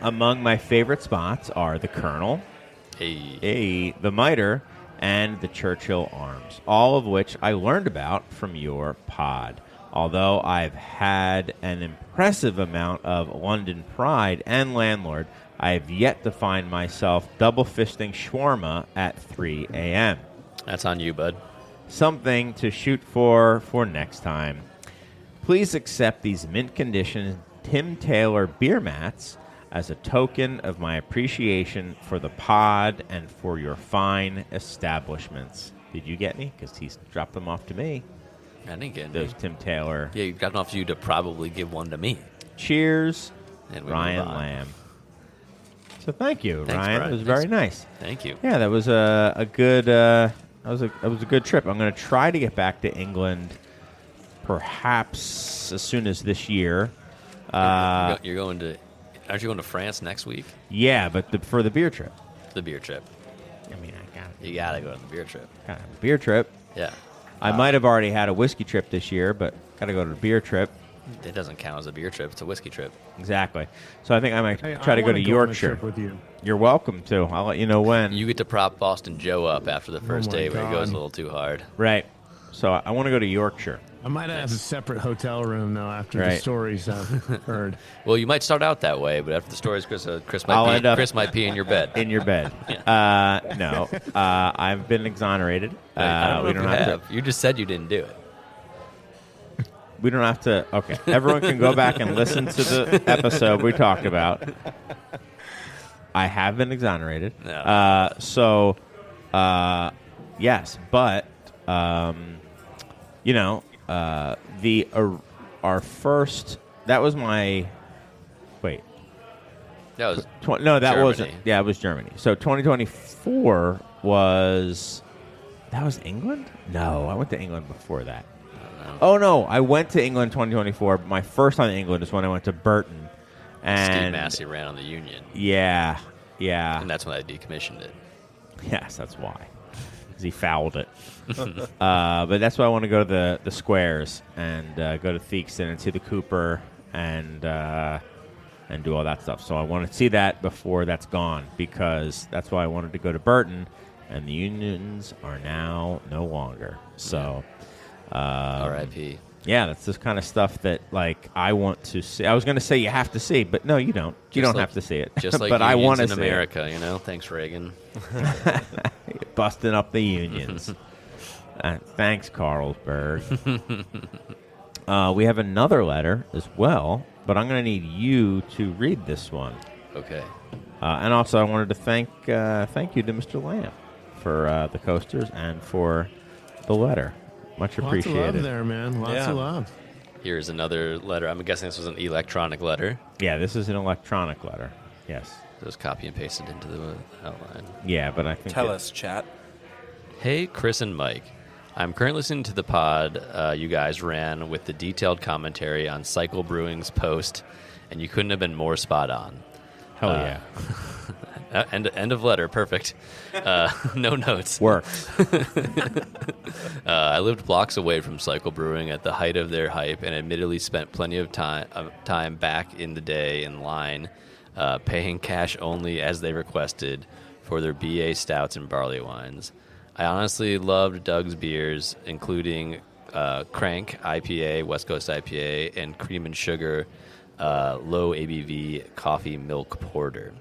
Among my favorite spots are the Colonel, Hey. the Mitre, and the Churchill Arms, all of which I learned about from your pod. Although I've had an impressive amount of London pride and landlord, I have yet to find myself double-fisting shawarma at 3 a.m. That's on you, bud. Something to shoot for next time. Please accept these mint condition Tim Taylor beer mats as a token of my appreciation for the pod and for your fine establishments. Did you get any? Because he's dropped them off to me. I didn't get Those any. Tim Taylor. Yeah, you got enough for you to probably give one to me. Cheers, And we Ryan move on. Lamb. So thank you, Thanks, Ryan. Brian. It was very Thanks. nice. Thank you. Yeah, that was a good that was a good trip. I'm going to try to get back to England, perhaps as soon as this year. You're going to... Aren't you going to France next week? Yeah, but for the beer trip. The beer trip. I mean, I You got to go to the beer trip. gotta have a beer trip. Yeah. I might have already had a whiskey trip this year, but got to go to the beer trip. It doesn't count as a beer trip. It's a whiskey trip. Exactly. So I think I might Hey, try I to go wanna to on a Yorkshire. trip with you. You're welcome to. I'll let you know when. You get to prop Boston Joe up after the first my day where he goes a God. little too hard. Right. So I want to go to Yorkshire. I might have a separate hotel room though after the Right. stories I've heard. Well, you might start out that way, but after the stories, Chris I'll might end up- Chris might pee in your bed. In your bed. No. I've been exonerated. I don't know we if don't you have have. You just said you didn't do it. We don't have to. Okay. Everyone can go back and listen to the episode we talked about. I have been exonerated. No. Yes, but our first. That was my. Wait. That was No, that Germany. wasn't. Yeah, it was Germany. So 2024 was. That was England? No, I went to England before that. I don't Oh, no. I went to England 2024. My first time in England is when I went to Burton. Steve And Massey ran on the Union. Yeah. And that's when I decommissioned it. Yes, that's why. Because he fouled it. But that's why I want to go to the squares and go to Theakston and see the Cooper and do all that stuff. So I want to see that before that's gone, because that's why I wanted to go to Burton, and the Unions are now no longer. So, R.I.P. Yeah, that's this kind of stuff that, like, I want to see. I was going to say you have to see, but no, you don't. You don't have to see it. Just like but I want to in see America, you know? Thanks, Reagan. Busting up the unions. Thanks, Carlsberg. We have another letter as well, but I'm going to need you to read this one. Okay. And also, I wanted to thank you to Mr. Lamb for the coasters and for the letter. Much appreciated. Lots of love there, man. Lots of love. Here's another letter. I'm guessing this was an electronic letter. Yeah, this is an electronic letter. Yes. It was copy and pasted into the outline. Yeah, but I think Tell us, chat. Hey, Chris and Mike. I'm currently listening to the pod you guys ran with the detailed commentary on Cycle Brewing's post, and you couldn't have been more spot on. Hell yeah. End of letter. Perfect. No notes. Works. I lived blocks away from Cycle Brewing at the height of their hype, and admittedly spent plenty of time back in the day in line, paying cash only as they requested for their BA stouts and barley wines. I honestly loved Doug's beers, including Crank IPA, West Coast IPA, and Cream and Sugar low ABV coffee milk porter.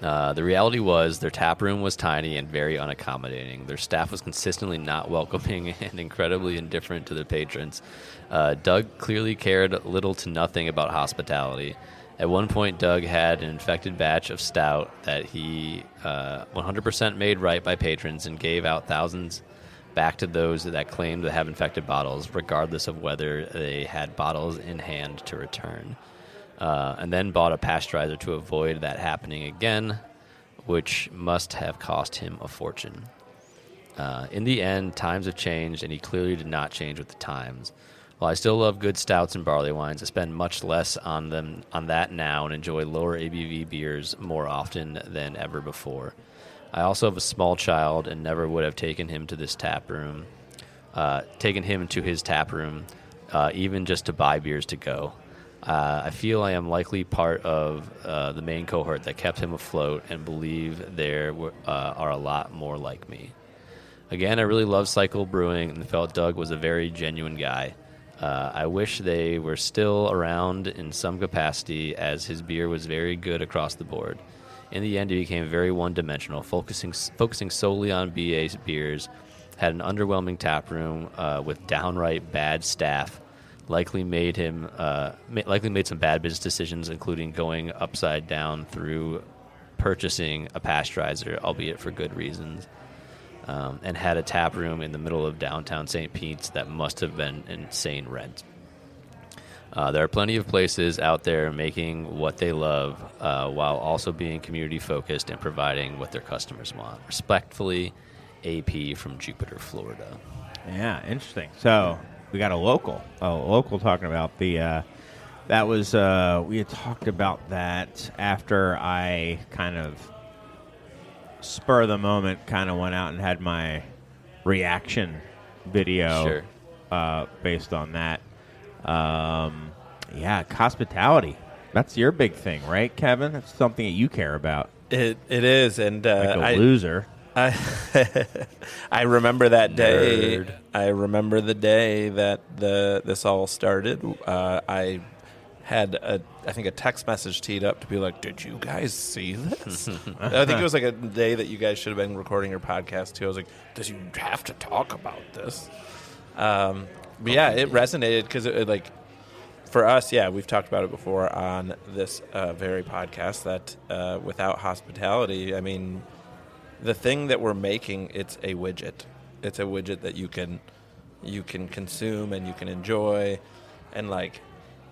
The reality was their tap room was tiny and very unaccommodating. Their staff was consistently not welcoming and incredibly indifferent to their patrons. Doug clearly cared little to nothing about hospitality. At one point, Doug had an infected batch of stout that he 100% made right by patrons and gave out thousands back to those that claimed to have infected bottles, regardless of whether they had bottles in hand to return. And then bought a pasteurizer to avoid that happening again, which must have cost him a fortune. In the end, times have changed, and he clearly did not change with the times. While I still love good stouts and barley wines, I spend much less on that now and enjoy lower ABV beers more often than ever before. I also have a small child and never would have taken him to his tap room, even just to buy beers to go. I feel I am likely part of the main cohort that kept him afloat, and believe there are a lot more like me. Again, I really love Cycle Brewing and felt Doug was a very genuine guy. I wish they were still around in some capacity, as his beer was very good across the board. In the end, he became very one-dimensional, focusing solely on BA beers, had an underwhelming tap room with downright bad staff, likely made some bad business decisions, including going upside down through purchasing a pasteurizer, albeit for good reasons, and had a tap room in the middle of downtown St. Pete's that must have been insane rent. There are plenty of places out there making what they love while also being community-focused and providing what their customers want. Respectfully, AP from Jupiter, Florida. Yeah, interesting. So we got a local talking about the that was we had talked about that after I kind of spur of the moment kind of went out and had my reaction video based on that. Yeah, hospitality. That's your big thing, right, Kevin? That's something that you care about. It is, and like a loser. I remember that day. Nerd. I remember the day that this all started. I had I think a text message teed up to be like, "Did you guys see this?" I think it was like a day that you guys should have been recording your podcast too. I was like, "Does you have to talk about this?" But yeah, it resonated because like for us, yeah, we've talked about it before on this very podcast that without hospitality, I mean, the thing that we're making, it's a widget. It's a widget that you can consume and you can enjoy, and like,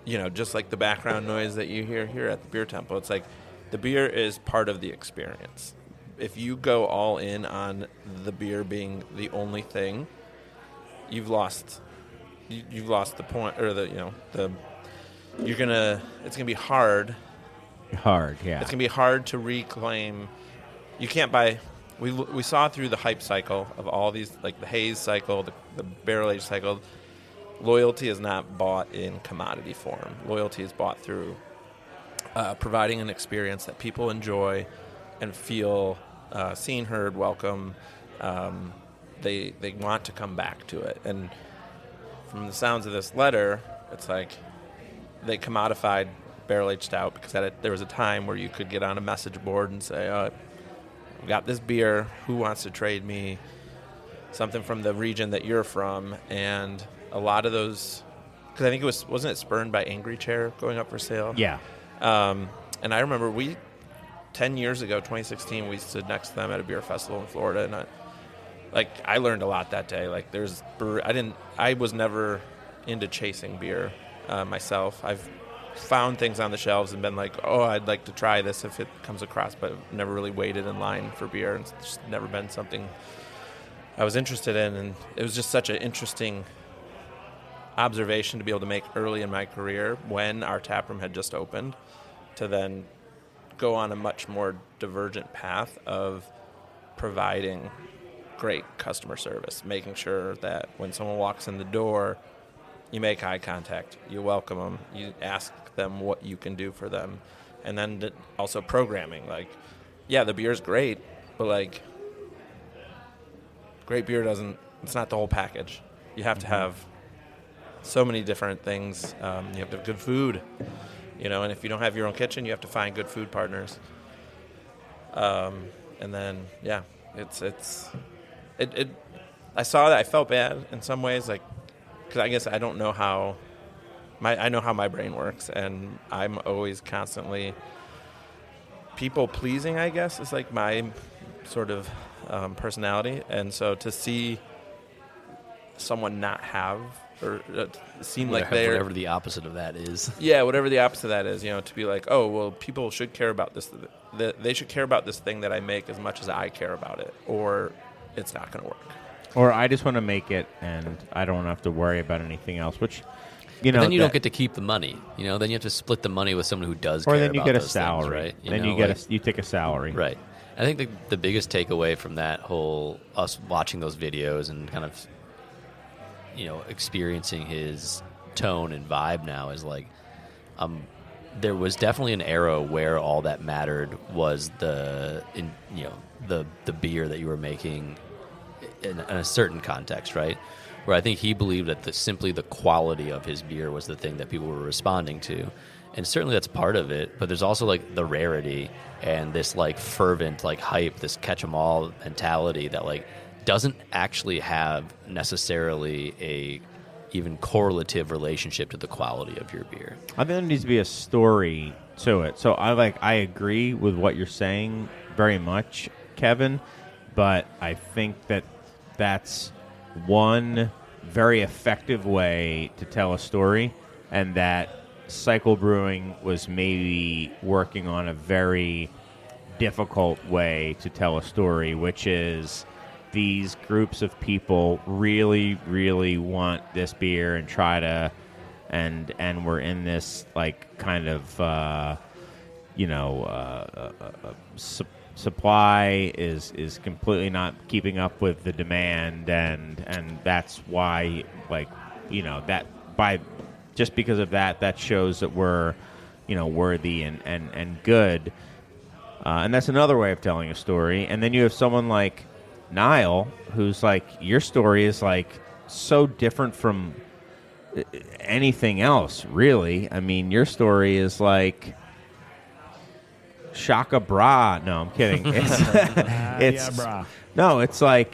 you know, just like the background noise that you hear here at the Beer Temple, it's like the beer is part of the experience. If you go all in on the beer being the only thing, you've lost you've lost the point, or it's gonna be hard. Hard, yeah. It's gonna be hard to reclaim. You can't buy. We saw through the hype cycle of all these, like the haze cycle, the barrel age cycle. Loyalty is not bought in commodity form. Loyalty is bought through providing an experience that people enjoy and feel seen, heard, welcome. They want to come back to it. And from the sounds of this letter, it's like they commodified barrel-aged stout because there was a time where you could get on a message board and say, I've got this beer, who wants to trade me something from the region that you're from? And a lot of those, because I think wasn't it Spurned by Angry Chair going up for sale? Yeah. And I remember 10 years ago, 2016, we stood next to them at a beer festival in Florida, and I learned a lot that day. Like I was never into chasing beer myself. I've found things on the shelves and been like, oh, I'd like to try this if it comes across, but never really waited in line for beer. And it's just never been something I was interested in. And it was just such an interesting observation to be able to make early in my career when our taproom had just opened, to then go on a much more divergent path of providing great customer service, making sure that when someone walks in the door, you make eye contact, you welcome them, you ask them what you can do for them. And then also programming. The beer's great, but great beer it's not the whole package. You have to have so many different things. You have to have good food, and if you don't have your own kitchen, you have to find good food partners. And then, I saw that. I felt bad in some ways, because I guess I don't know how I know how my brain works, and I'm always constantly people pleasing, I guess, is my sort of personality. And so to see someone not have, or seem like they're whatever the opposite of that is. Yeah, whatever the opposite of that is, to be like, oh, well, people should care about this. They should care about this thing that I make as much as I care about it, or it's not going to work. Or I just want to make it, and I don't have to worry about anything else, which, then you don't get to keep the money. Then you have to split the money with someone who does care about those things. Or then you get a salary. Things, right? You take a salary. Right. I think the biggest takeaway from that whole, us watching those videos and kind of, experiencing his tone and vibe now is there was definitely an era where all that mattered was the beer that you were making in a certain context, right? Where I think he believed that simply the quality of his beer was the thing that people were responding to. And certainly that's part of it, but there's also the rarity and this fervent hype, this catch-em-all mentality that doesn't actually have necessarily a even correlative relationship to the quality of your beer. I think there needs to be a story to it. So I agree with what you're saying very much, Kevin, but I think that's one very effective way to tell a story, and that Cycle Brewing was maybe working on a very difficult way to tell a story, which is these groups of people really, really want this beer and try to, and we're in this kind of supply is completely not keeping up with the demand, and that's why that by just because of that shows that we're worthy and good, and that's another way of telling a story. And then you have someone like Nile, who's your story is so different from anything else, really. I mean, your story is Shaka Bra. No, I'm kidding. It's brah. No, it's The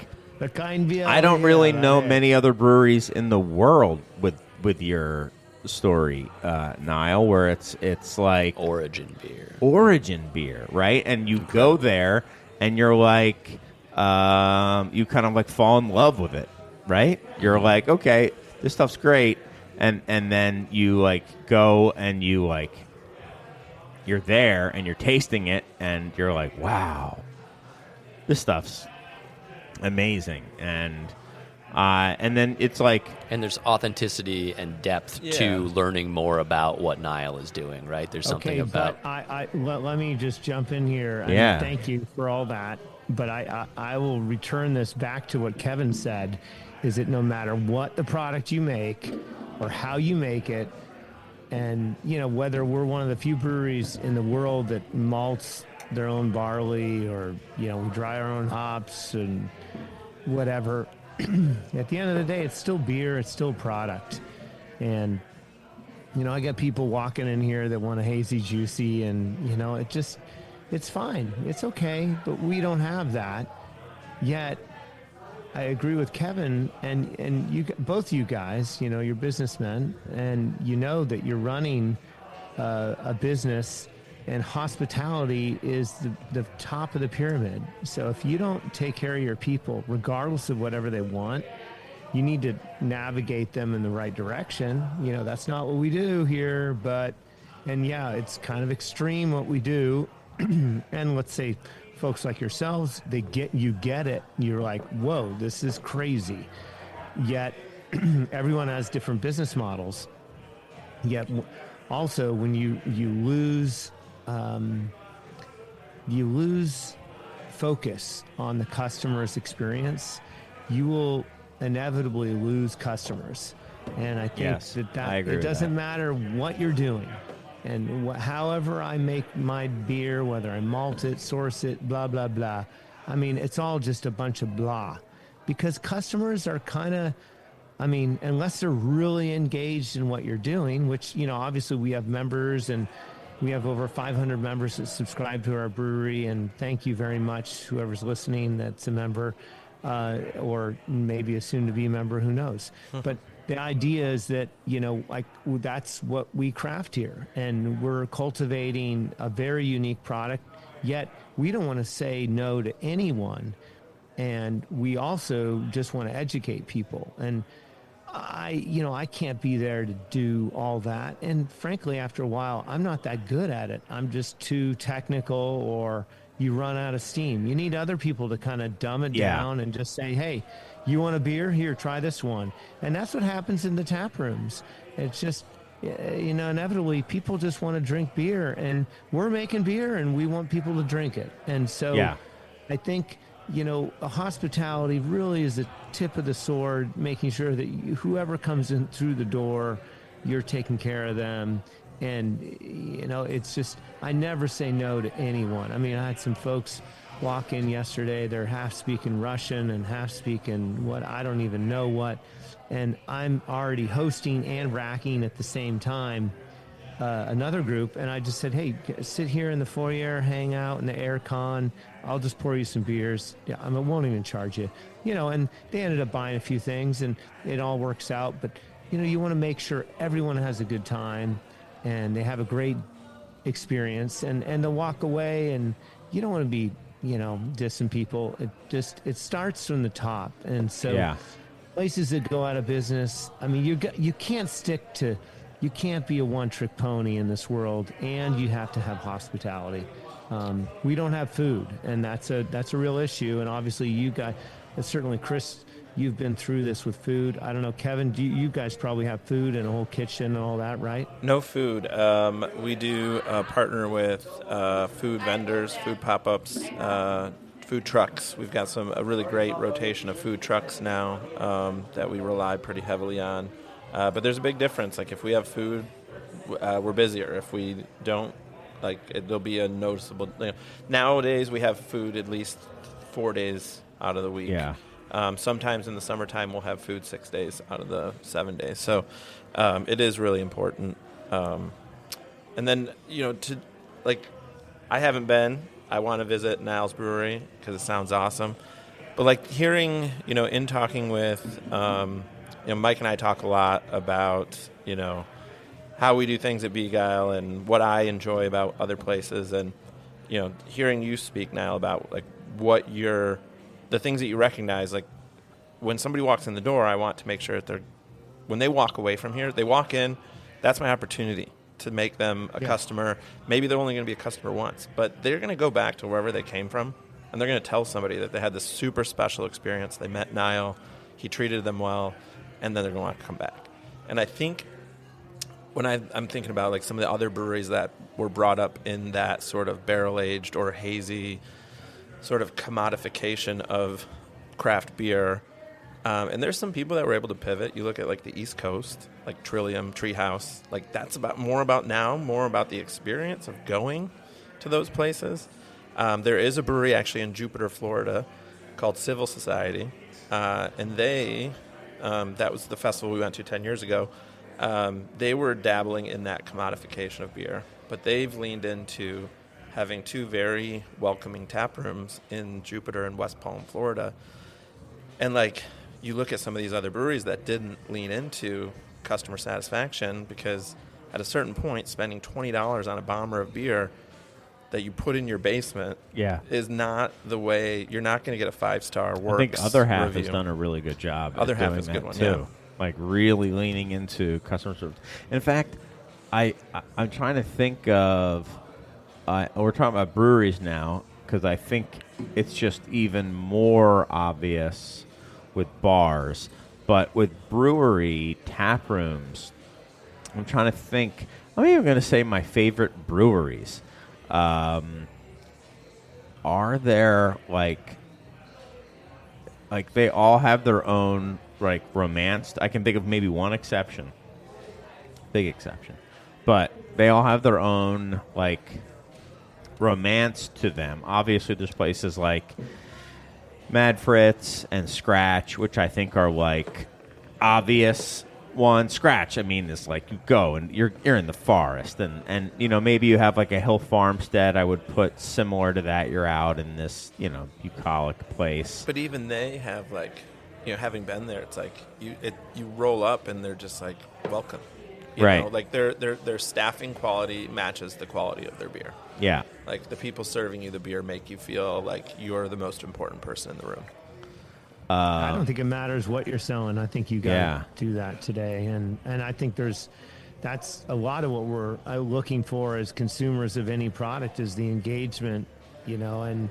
kind beer. I don't really know many other breweries in the world with your story, Nile, where it's origin beer, right? And you go there and you're you kind of fall in love with it, right? You're okay, this stuff's great, and then you go and you you're there and you're tasting it and you're wow, this stuff's amazing. And And then it's like, And there's authenticity and depth Yeah. to learning more about what Nile is doing, right? There's something about. But let me just jump in here. Yeah. Thank you for all that. But I will return this back to what Kevin said, is that no matter what the product you make or how you make it, and, whether we're one of the few breweries in the world that malts their own barley or, we dry our own hops and whatever, at the end of the day, it's still beer, it's still product. And, I got people walking in here that want a hazy juicy, and, it's fine. It's okay, but we don't have that. Yet, I agree with Kevin, and you, both you guys, you're businessmen, and that you're running a business, and hospitality is the top of the pyramid. So if you don't take care of your people, regardless of whatever they want, you need to navigate them in the right direction. That's not what we do here, it's kind of extreme what we do. And let's say folks like yourselves, you get it. You're like, whoa, this is crazy. Yet everyone has different business models. Yet also when you lose focus on the customer's experience, you will inevitably lose customers. And I think Yes, I agree it with doesn't that. matter what you're doing. And however I make my beer, whether I malt it, source it, blah, blah, blah. I mean, it's all just a bunch of blah. Because customers are kind of, unless they're really engaged in what you're doing, which, obviously we have members, and we have over 500 members that subscribe to our brewery. And thank you very much, whoever's listening that's a member, or maybe a soon-to-be member, who knows. But the idea is that, that's what we craft here. And we're cultivating a very unique product, yet we don't want to say no to anyone. And we also just want to educate people. And I can't be there to do all that. And frankly, after a while, I'm not that good at it. I'm just too technical, or you run out of steam. You need other people to kind of dumb it down and just say, hey, you want a beer? Here, try this one. And that's what happens in the tap rooms. It's just, inevitably people just want to drink beer, and we're making beer and we want people to drink it. And so I think, hospitality really is the tip of the sword, making sure that whoever comes in through the door, you're taking care of them. And, it's just, I never say no to anyone. I had some folks walk in yesterday, they're half speaking Russian and half speaking what I don't even know what. And I'm already hosting and racking at the same time another group. And I just said, hey, sit here in the foyer, hang out in the air con. I'll just pour you some beers. Yeah, I won't even charge you. And they ended up buying a few things, and it all works out. But, you want to make sure everyone has a good time and they have a great experience, and they'll walk away, and you don't want to be, dissing people. It starts from the top. And so places that go out of business, you can't be a one-trick pony in this world, and you have to have hospitality. We don't have food, and that's a real issue. And obviously you guys, certainly Chris, you've been through this with food. I don't know, Kevin, you guys probably have food and a whole kitchen and all that, right? No food. We do partner with food vendors, food pop-ups, food trucks. We've got a really great rotation of food trucks now that we rely pretty heavily on. But there's a big difference. Like, if we have food, we're busier. If we don't, there'll be a noticeable. Nowadays, we have food at least 4 days out of the week. Yeah. Sometimes in the summertime, we'll have food 6 days out of the 7 days. So it is really important. And then, I haven't been. I want to visit Nile's Brewery because it sounds awesome. But, hearing, in talking with, Mike and I talk a lot about, how we do things at Beguile and what I enjoy about other places. And, hearing you speak, Nile, about, what the things that you recognize, when somebody walks in the door, I want to make sure that when they walk away from here, they walk in, that's my opportunity to make them a customer. Maybe they're only going to be a customer once, but they're going to go back to wherever they came from, and they're going to tell somebody that they had this super special experience. They met Nile, he treated them well, and then they're going to want to come back. And I think when I'm thinking about like some of the other breweries that were brought up in that sort of barrel-aged or hazy sort of commodification of craft beer, and there's some people that were able to pivot. You look at like the East Coast, like Trillium, Treehouse, like that's more about the experience of going to those places. There is a brewery actually in Jupiter, Florida called Civil Society, and that was the festival we went to 10 years ago. They were dabbling in that commodification of beer, but they've leaned into having two very welcoming tap rooms in Jupiter and West Palm, Florida. And like you look at some of these other breweries that didn't lean into customer satisfaction, because at a certain point, spending $20 on a bomber of beer that you put in your basement is not the way. You're not going to get a 5-star Works. I think Other Half review. has done a really good job. Other at Half doing is a that good one, too. yeah. Like really leaning into customer service. In fact, I'm trying to think of. We're talking about breweries now because I think it's just even more obvious with bars, but with brewery tap rooms, I'm trying to think. I'm even going to say my favorite breweries. Are there like they all have their own like romance? I can think of maybe one exception, big exception, but they all have their own like romance to them. Obviously, there's places like Mad Fritz and Scratch, which I think are like obvious one. Scratch, I mean, is like you go and you're in the forest, and you know, maybe you have like a hill farmstead. I would put similar to that. You're out in this, you know, bucolic place. But even they have like, you know, having been there, it's like you roll up and they're just like welcome. You Right. know, like their staffing quality matches the quality of their beer. Yeah. Like the people serving you the beer make you feel like you're the most important person in the room. I don't think it matters what you're selling. I think you got to do that today, and I think that's a lot of what we're looking for as consumers of any product is the engagement, you know. And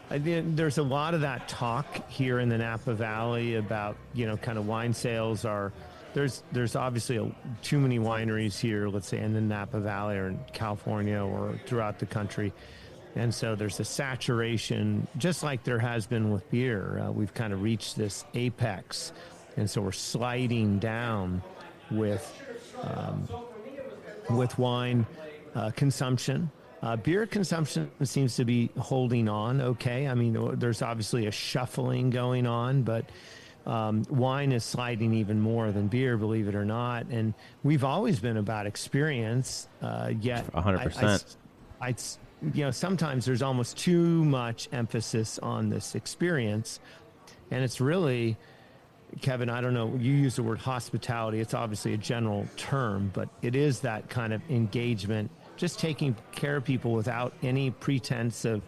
I think there's a lot of that talk here in the Napa Valley about, you know, kind of wine sales are. There's obviously too many wineries here, let's say in the Napa Valley or in California or throughout the country. And so there's a saturation, just like there has been with beer. We've kind of reached this apex. And so we're sliding down with wine consumption. Beer consumption seems to be holding on okay. I mean, there's obviously a shuffling going on, but wine is sliding even more than beer, believe it or not. And we've always been about experience, yet 100%. You know, sometimes there's almost too much emphasis on this experience. And it's really, Kevin, I don't know, you use the word hospitality. It's obviously a general term, but it is that kind of engagement, just taking care of people without any pretense of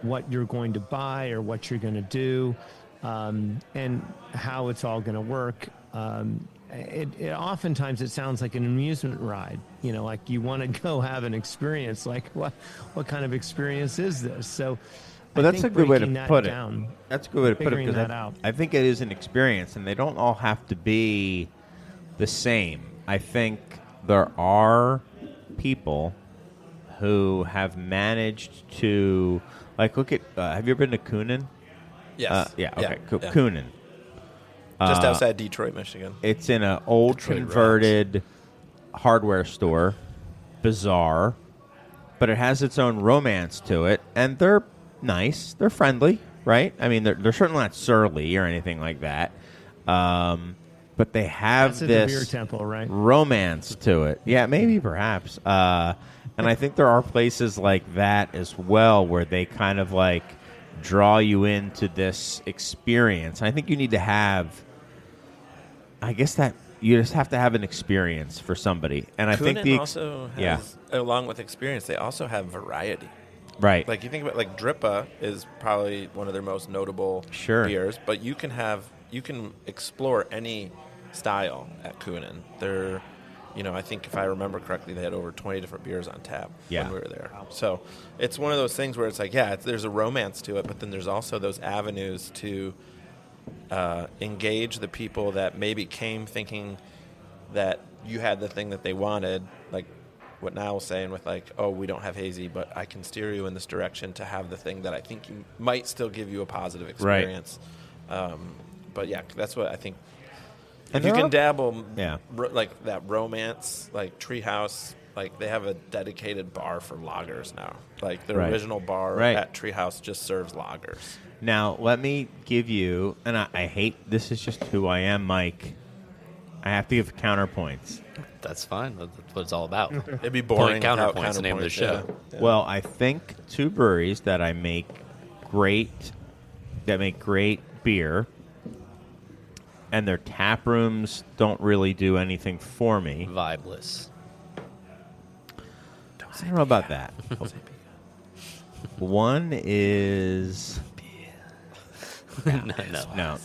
what you're going to buy or what you're going to do. And how it's all going to work. It oftentimes it sounds like an amusement ride, you know, like you want to go have an experience. Like what kind of experience is this? So, but that's a good way to put it. That's a good way to put it, because I think it is an experience, and they don't all have to be the same. I think there are people who have managed to, like, look at. Have you ever been to Koonin? Yes. Yeah. Okay. Yeah. Koonin. Just outside Detroit, Michigan. It's in an old Detroit converted hardware store. Bizarre. But it has its own romance to it. And they're nice. They're friendly, right? I mean, they're certainly not surly or anything like that. But they have That's this the beer temple, right? romance to it. Yeah, maybe, perhaps. And I think there are places like that as well where they kind of like draw you into this experience. And I think you need to have, I guess that you just have to have an experience for somebody. And I think Koonin also has, along with experience, they also have variety. Right. Like you think about, like Drippa is probably one of their most notable beers, but you can explore any style at Koonin. They're, you know, I think if I remember correctly, they had over 20 different beers on tap when we were there. So it's one of those things where it's like, there's a romance to it, but then there's also those avenues to engage the people that maybe came thinking that you had the thing that they wanted, like what Nile was saying with like, oh, we don't have hazy, but I can steer you in this direction to have the thing that I think you might still give you a positive experience. But yeah, that's what I think. And If you there can are- dabble, Yeah. like that romance, like Treehouse, like they have a dedicated bar for lagers now. Like the Right. original bar Right. at Treehouse just serves lagers. Now, let me give you, and I hate, this is just who I am, Mike. I have to give counterpoints. That's fine. That's what it's all about. It'd be boring. Point without counterpoints, the name of the show. Yeah. Well, I think two breweries that make great beer, and their tap rooms don't really do anything for me. Vibeless. I don't know about that. One is No.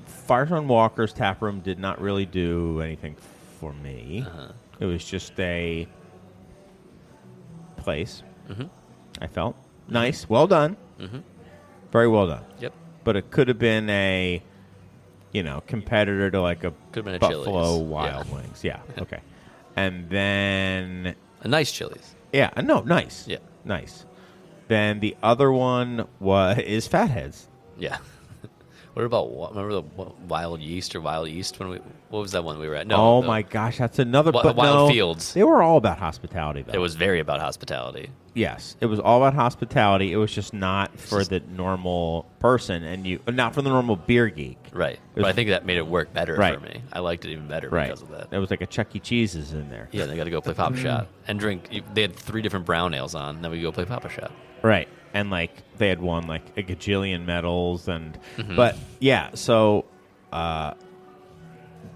Firestone Walker's tap room did not really do anything for me. Uh-huh. It was just a place. I felt nice, well done, very well done. Yep. But it could have been a, competitor to like a Could have been a Buffalo Chili's. Wild Yeah. Wings. Yeah. Okay. And then A nice Chili's. yeah, no, nice. Yeah. Nice. Then the other one is Fatheads. Yeah. What about remember the Wild Yeast or Wild East when what was that one we were at? No. Oh the- my gosh, that's another. Wild but no, Fields. They were all about hospitality, though. It was very about hospitality. Yes, it was all about hospitality. It was just not for the normal person, and not for the normal beer geek. Right. was- But I think that made it work better Right. for me. I liked it even better Right. because of that. It was like a Chuck E. Cheese's in there. Yeah, they got to go play Papa Shot and drink. They had 3 different brown ales on. Then we go play Papa Shot. Right. And like they had won like a gajillion medals, and Mm-hmm. but yeah, so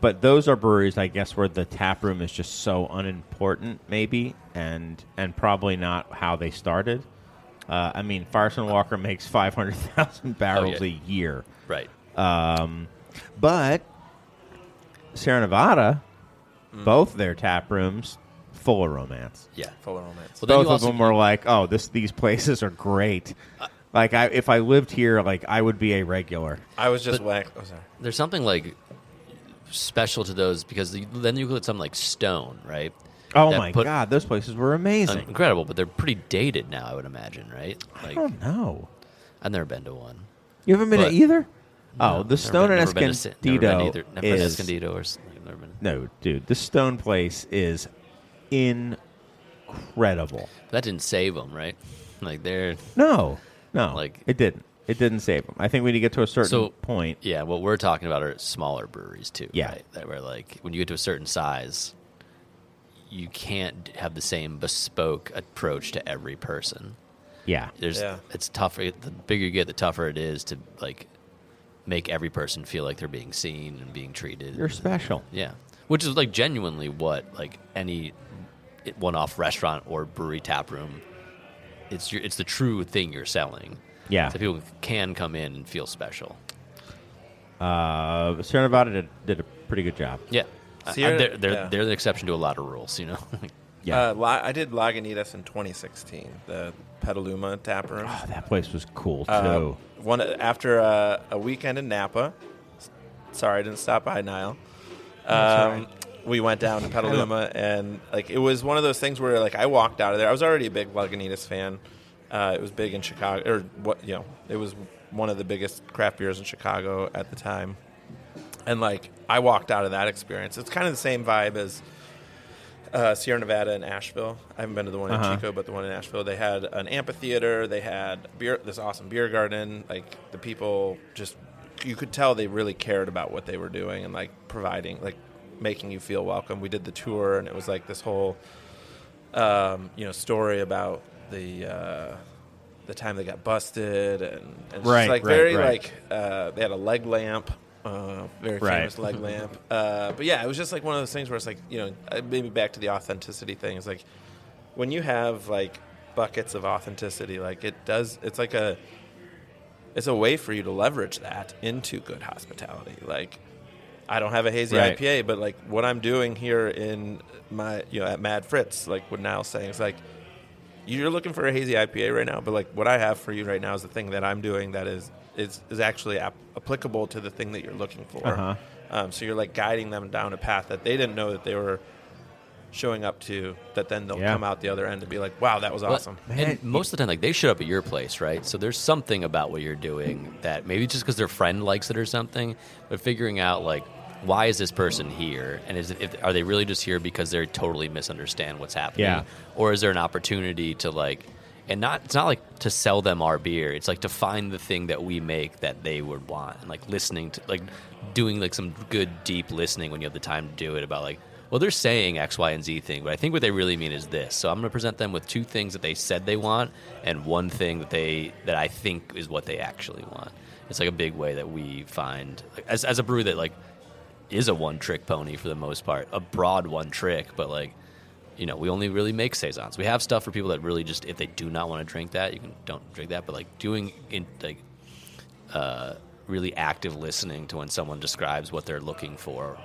but those are breweries, I guess, where the tap room is just so unimportant, maybe, and probably not how they started. I mean, Firestone Walker makes 500,000 barrels yeah. a year, Right. but Sierra Nevada, both their tap rooms full of romance. Yeah. Full of romance. Well, then Both you of also, them were like, "Oh, these places are great." Like, if I lived here, like I would be a regular. I was just whacked. Oh, sorry. there's something like special to those because then you look at something like Stone, right? Oh That my put- God, those places were amazing. Incredible, but they're pretty dated now, I would imagine, right? I don't know. I've never been to one. You haven't been But- to either? Oh, No, the Stone and never been to- never been Escondido either. Never been to is Escondido or I've never been. no, dude. The Stone place is incredible. That didn't save them, right? Like they're No, Like- it didn't. It didn't save them. I think when you get to a certain point, yeah. What we're talking about are smaller breweries too, Yeah. right? That were like when you get to a certain size, you can't have the same bespoke approach to every person. yeah, It's tougher. The bigger you get, the tougher it is to like make every person feel like they're being seen and being treated. you're special. Yeah, which is like genuinely what like any one-off restaurant or brewery tap room. It's the true thing you're selling. Yeah. So people can come in and feel special. Sierra Nevada did a pretty good job. Yeah. Sierra- They're yeah. the exception to a lot of rules, you know. Yeah, I did Lagunitas in 2016, the Petaluma tap room. oh, that place was cool too. One after a weekend in Napa. Sorry, I didn't stop by Nile. We went down to Petaluma, and like it was one of those things where like I walked out of there. I was already a big Lagunitas fan. It was big in Chicago, or what it was one of the biggest craft beers in Chicago at the time. And like I walked out of that experience. It's kind of the same vibe as Sierra Nevada and Asheville. I haven't been to the one in Chico, but the one in Asheville. They had an amphitheater. They had this awesome beer garden. Like the people just, you could tell they really cared about what they were doing and like providing, like making you feel welcome. We did the tour, and it was like this whole, story about the time they got busted, and it's Right, just like right, very right. like they had a leg lamp. Very famous leg lamp. But yeah, it was just like one of those things where it's like, maybe back to the authenticity thing. It's like when you have like buckets of authenticity, like it's a way for you to leverage that into good hospitality. Like I don't have a hazy Right. IPA, but like what I'm doing here in my, at Mad Fritz, like what Nile's saying, is like, you're looking for a hazy IPA right now, but like what I have for you right now is the thing that I'm doing that is actually applicable to the thing that you're looking for. Uh-huh. So you're like guiding them down a path that they didn't know that they were showing up to, that then they'll come out the other end and be like, wow, that was awesome. And most of the time, like, they show up at your place, right? So there's something about what you're doing that maybe just because their friend likes it or something, but figuring out, like, why is this person here? And are they really just here because they totally misunderstand what's happening? Yeah. Or is there an opportunity to, like, and it's not like to sell them our beer. It's like to find the thing that we make that they would want, and like listening to, like, doing like some good deep listening when you have the time to do it about, like, well, they're saying X, Y, and Z thing, but I think what they really mean is this. So I'm going to present them with two things that they said they want and one thing that I think is what they actually want. It's like a big way that we find, as a brewery that, like, is a one-trick pony for the most part, a broad one-trick, but, like, you know, we only really make saisons. We have stuff for people that really just, if they do not want to drink that, don't drink that, but, like, doing really active listening to when someone describes what they're looking for,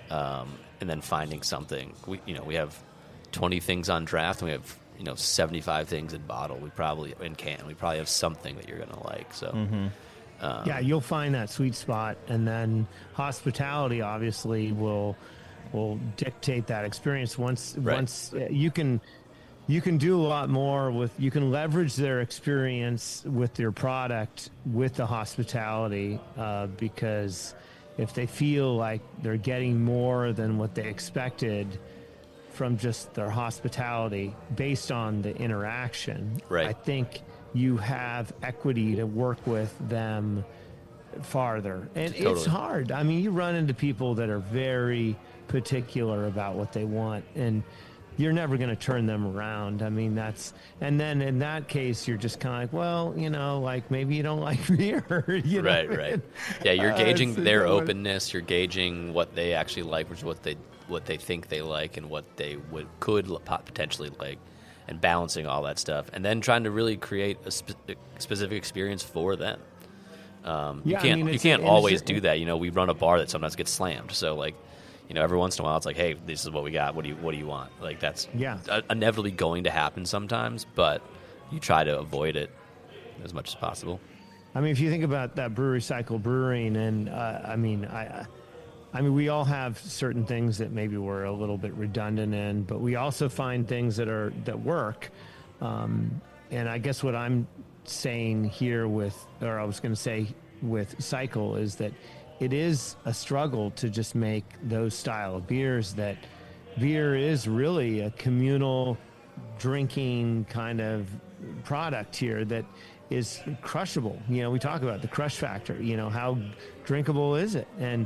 and then finding something. We have 20 things on draft, and we have 75 things in bottle. We probably have something that you're gonna like. So Yeah, you'll find that sweet spot, and then hospitality obviously will dictate that experience. Once you can do a lot more you can leverage their experience with your product with the hospitality, because if they feel like they're getting more than what they expected from just their hospitality based on the interaction, right, I think you have equity to work with them farther. And totally. It's hard. I mean, you run into people that are very particular about what they want, and you're never going to turn them around. I mean, and then in that case, you're just kind of like, well, like maybe you don't like beer. Right. Yeah, you're gauging their openness. You're gauging what they actually like, which is what they think they like, and what they could potentially like, and balancing all that stuff, and then trying to really create a specific experience for them. You can't always do that. We run a bar that sometimes gets slammed, so like. Every once in a while, it's like, hey, this is what we got. What do you want? Like, that's inevitably going to happen sometimes, but you try to avoid it as much as possible. I mean, if you think about that brewery cycle brewing, and I mean, we all have certain things that maybe we're a little bit redundant in, but we also find things that work. And I guess what I'm saying here with cycle is that it is a struggle to just make those style of beers. That beer is really a communal drinking kind of product here that is crushable. We talk about the crush factor, how drinkable is it? And,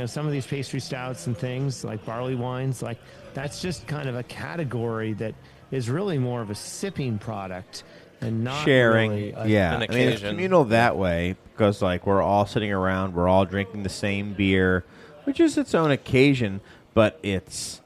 some of these pastry stouts and things like barley wines, like that's just kind of a category that is really more of a sipping product and not sharing. Really an occasion. I mean, it's communal that way because, like, we're all sitting around, we're all drinking the same beer, which is its own occasion, but it's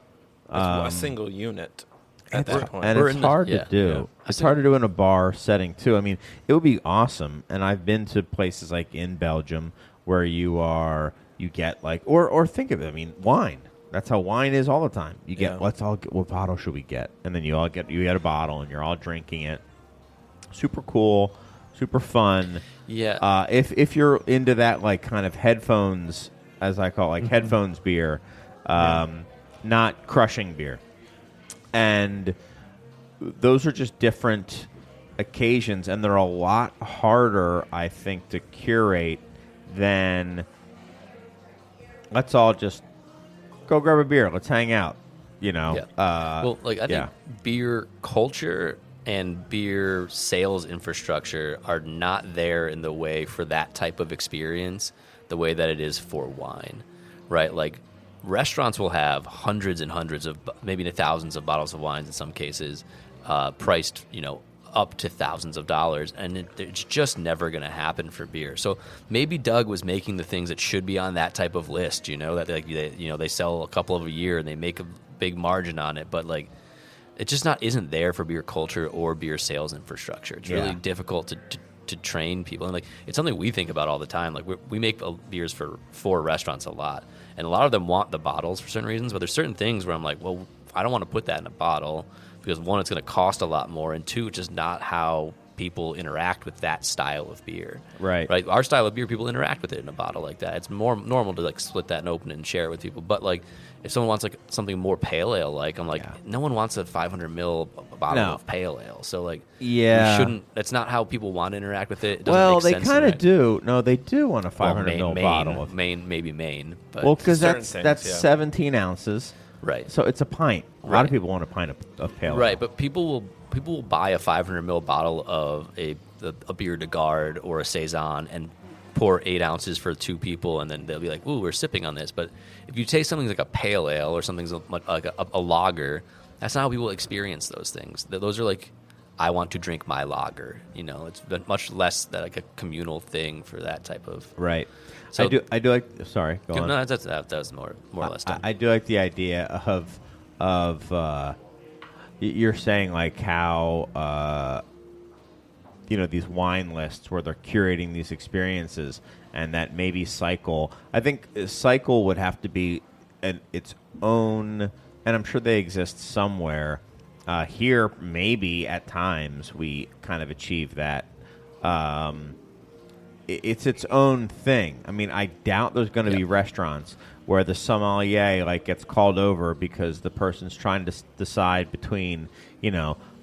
a single unit at that point. And it's hard to do. Yeah. It's hard to do in a bar setting, too. I mean, it would be awesome, and I've been to places like in Belgium where you get, like, or think of it, I mean, wine. That's how wine is all the time. You get, what bottle should we get? And then you get a bottle, and you're all drinking it. Super cool, super fun. Yeah. If you're into that, like, kind of headphones, as I call it, like headphones beer, not crushing beer. And those are just different occasions, and they're a lot harder, I think, to curate than let's all just go grab a beer, let's hang out, Yeah. I think beer culture and beer sales infrastructure are not there in the way for that type of experience the way that it is for wine, right? Like, restaurants will have hundreds and hundreds of, maybe thousands of bottles of wines in some cases, priced, up to thousands of dollars, and it's just never going to happen for beer. So maybe Doug was making the things that should be on that type of list, that they sell a couple of a year and they make a big margin on it, but like it just isn't there for beer culture or beer sales infrastructure. It's really difficult to train people, and like it's something we think about all the time. Like we make beers for restaurants a lot, and a lot of them want the bottles for certain reasons, but there's certain things where I'm like, well, I don't want to put that in a bottle. because one, it's going to cost a lot more, and two, it's just not how people interact with that style of beer. Right. Our style of beer, people interact with it in a bottle like that. It's more normal to like split that and open it and share it with people. But like, if someone wants like something more pale ale, like I'm like, no one wants a 500 ml bottle of pale ale. So like, we shouldn't. That's not how people want to interact with it. It doesn't make they sense kind of do. No, they do want a 500 ml bottle of Maine. But well, because certain that's things, 17 ounces. Right. So it's a pint. A lot of people want a pint of pale ale. Right, but people will buy a 500 ml bottle of a beer de garde or a saison and pour 8 ounces for 2 people, and then they'll be like, "Ooh, we're sipping on this." But if you taste something like a pale ale or something like a lager, that's not how people experience those things. Those are like, I want to drink my lager. You know, it's been much less that like a communal thing for that type of Right. So I do like. Sorry, go on. No, that was more or less done. I do like the idea of you're saying like how these wine lists where they're curating these experiences, and that maybe Cycle. I think Cycle would have to be its own, and I'm sure they exist somewhere. Here, maybe at times we kind of achieve that. It's its own thing. I mean, I doubt there's going to be restaurants where the sommelier like gets called over because the person's trying to decide between,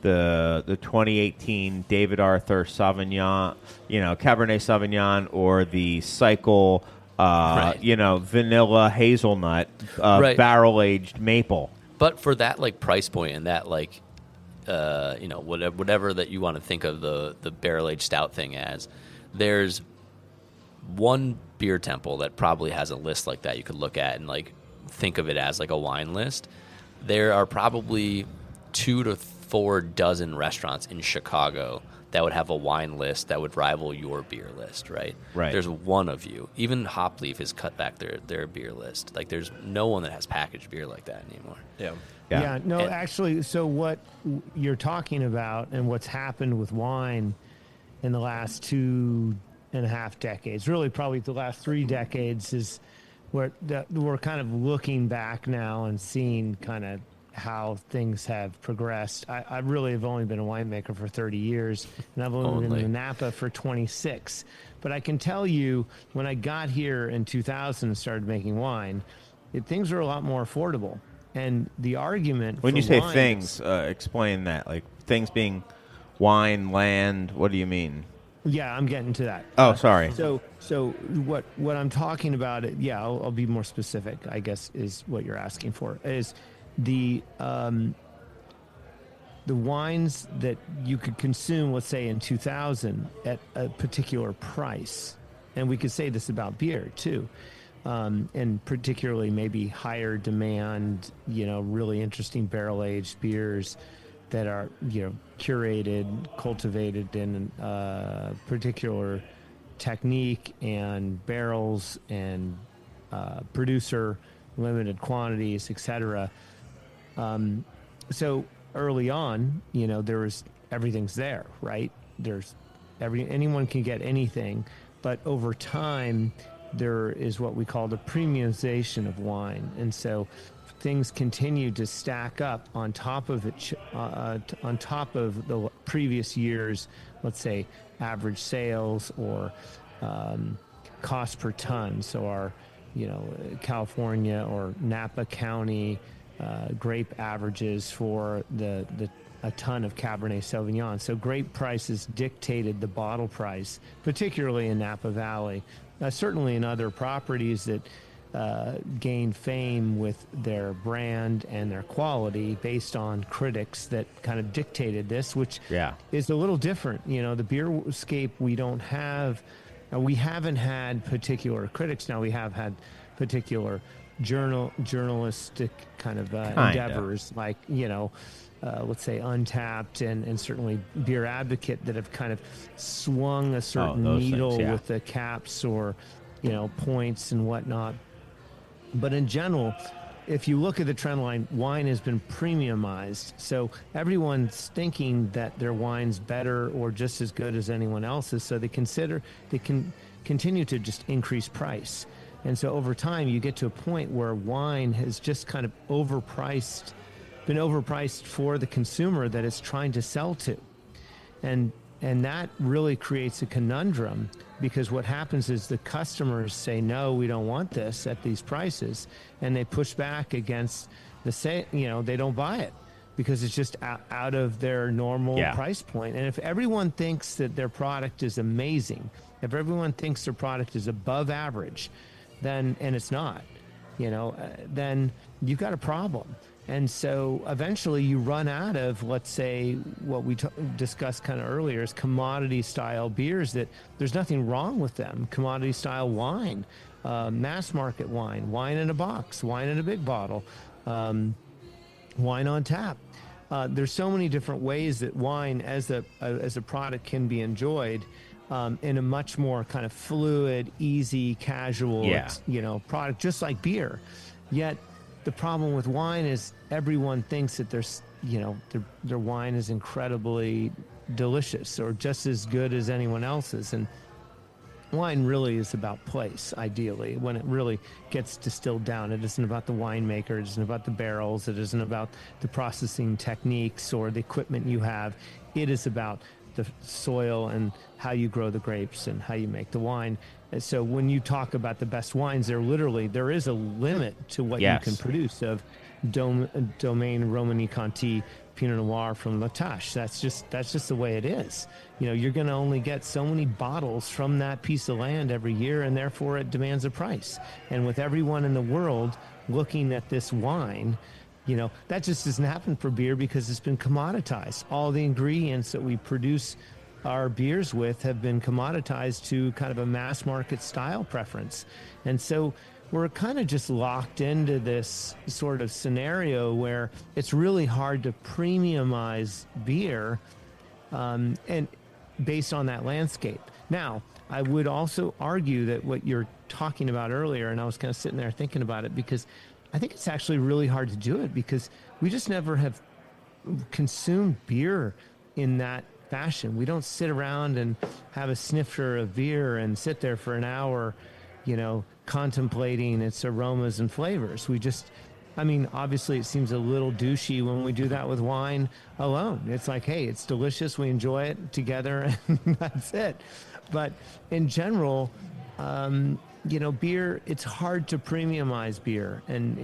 the 2018 David Arthur Sauvignon, Cabernet Sauvignon, or the Cycle, vanilla hazelnut barrel aged maple. But for that like price point and that like, whatever that you want to think of the barrel aged stout thing as, there's one beer temple that probably has a list like that you could look at and like think of it as like a wine list. There are probably 2 to 4 dozen restaurants in Chicago that would have a wine list that would rival your beer list, right? Right. There's one of you. Even Hopleaf has cut back their beer list. Like there's no one that has packaged beer like that anymore. Yeah. No, actually, so what you're talking about and what's happened with wine in the last 2.5 decades, really probably the last 3 decades, is where we're kind of looking back now and seeing kind of how things have progressed. I really have only been a winemaker for 30 years, and I've only been in Napa for 26. But I can tell you, when I got here in 2000 and started making wine, things were a lot more affordable. And the argument when for you say wine things, explain that. Like things being wine, land. What do you mean? Yeah, I'm getting to that. Oh, sorry. So what I'm talking about, I'll be more specific, I guess, is what you're asking for, is the wines that you could consume, let's say in 2000 at a particular price. And we could say this about beer too. And particularly maybe higher demand, really interesting barrel-aged beers that are, curated, cultivated in particular technique and barrels and producer, limited quantities, etc. So early on, everything's there, right? Anyone can get anything, but over time, there is what we call the premiumization of wine, and so things continue to stack up on top of it, on top of the previous year's, let's say, average sales or cost per ton. So our, California or Napa County grape averages for a ton of Cabernet Sauvignon. So grape prices dictated the bottle price, particularly in Napa Valley. Certainly in other properties that gained fame with their brand and their quality based on critics that kind of dictated this, which is a little different. The beerscape, we don't have, we haven't had particular critics. Now we have had particular journalistic kind of endeavors, like, let's say Untapped and certainly Beer Advocate, that have kind of swung a certain needle with the caps or, points and whatnot. But in general, if you look at the trend line, wine has been premiumized. So everyone's thinking that their wine's better or just as good as anyone else's. So they can continue to just increase price. And so over time, you get to a point where wine has just kind of overpriced been overpriced for the consumer that it's trying to sell to. And that really creates a conundrum, because what happens is the customers say, no, we don't want this at these prices, and they push back against they don't buy it because it's just out of their normal price point. And if everyone thinks that their product is amazing, if everyone thinks their product is above average, and it's not, then you've got a problem. And so eventually you run out of, let's say, what we discussed kind of earlier is commodity-style beers that there's nothing wrong with them. Commodity-style wine, mass market wine in a box, wine in a big bottle, wine on tap. There's so many different ways that wine as a product can be enjoyed in a much more kind of fluid, easy, casual, product, just like beer. Yet the problem with wine is everyone thinks that their wine is incredibly delicious or just as good as anyone else's. And wine really is about place, ideally, when it really gets distilled down. It isn't about the winemaker. It isn't about the barrels. It isn't about the processing techniques or the equipment you have. It is about the soil and how you grow the grapes and how you make the wine. And so when you talk about the best wines, there is a limit to what you can produce of Domaine Romani Conti Pinot Noir from La Tâche. That's just the way it is. You're going to only get so many bottles from that piece of land every year, and therefore it demands a price. And with everyone in the world looking at this wine, that just doesn't happen for beer because it's been commoditized. All the ingredients that we produce our beers with have been commoditized to kind of a mass market style preference. And so we're kind of just locked into this sort of scenario where it's really hard to premiumize beer and based on that landscape. Now, I would also argue that what you're talking about earlier, and I was kind of sitting there thinking about it, because I think it's actually really hard to do it because we just never have consumed beer in that fashion. We don't sit around and have a snifter of beer and sit there for an hour, contemplating its aromas and flavors. Obviously it seems a little douchey when we do that with wine alone. It's like, hey, it's delicious. We enjoy it together and that's it. But in general, beer, it's hard to premiumize beer. And,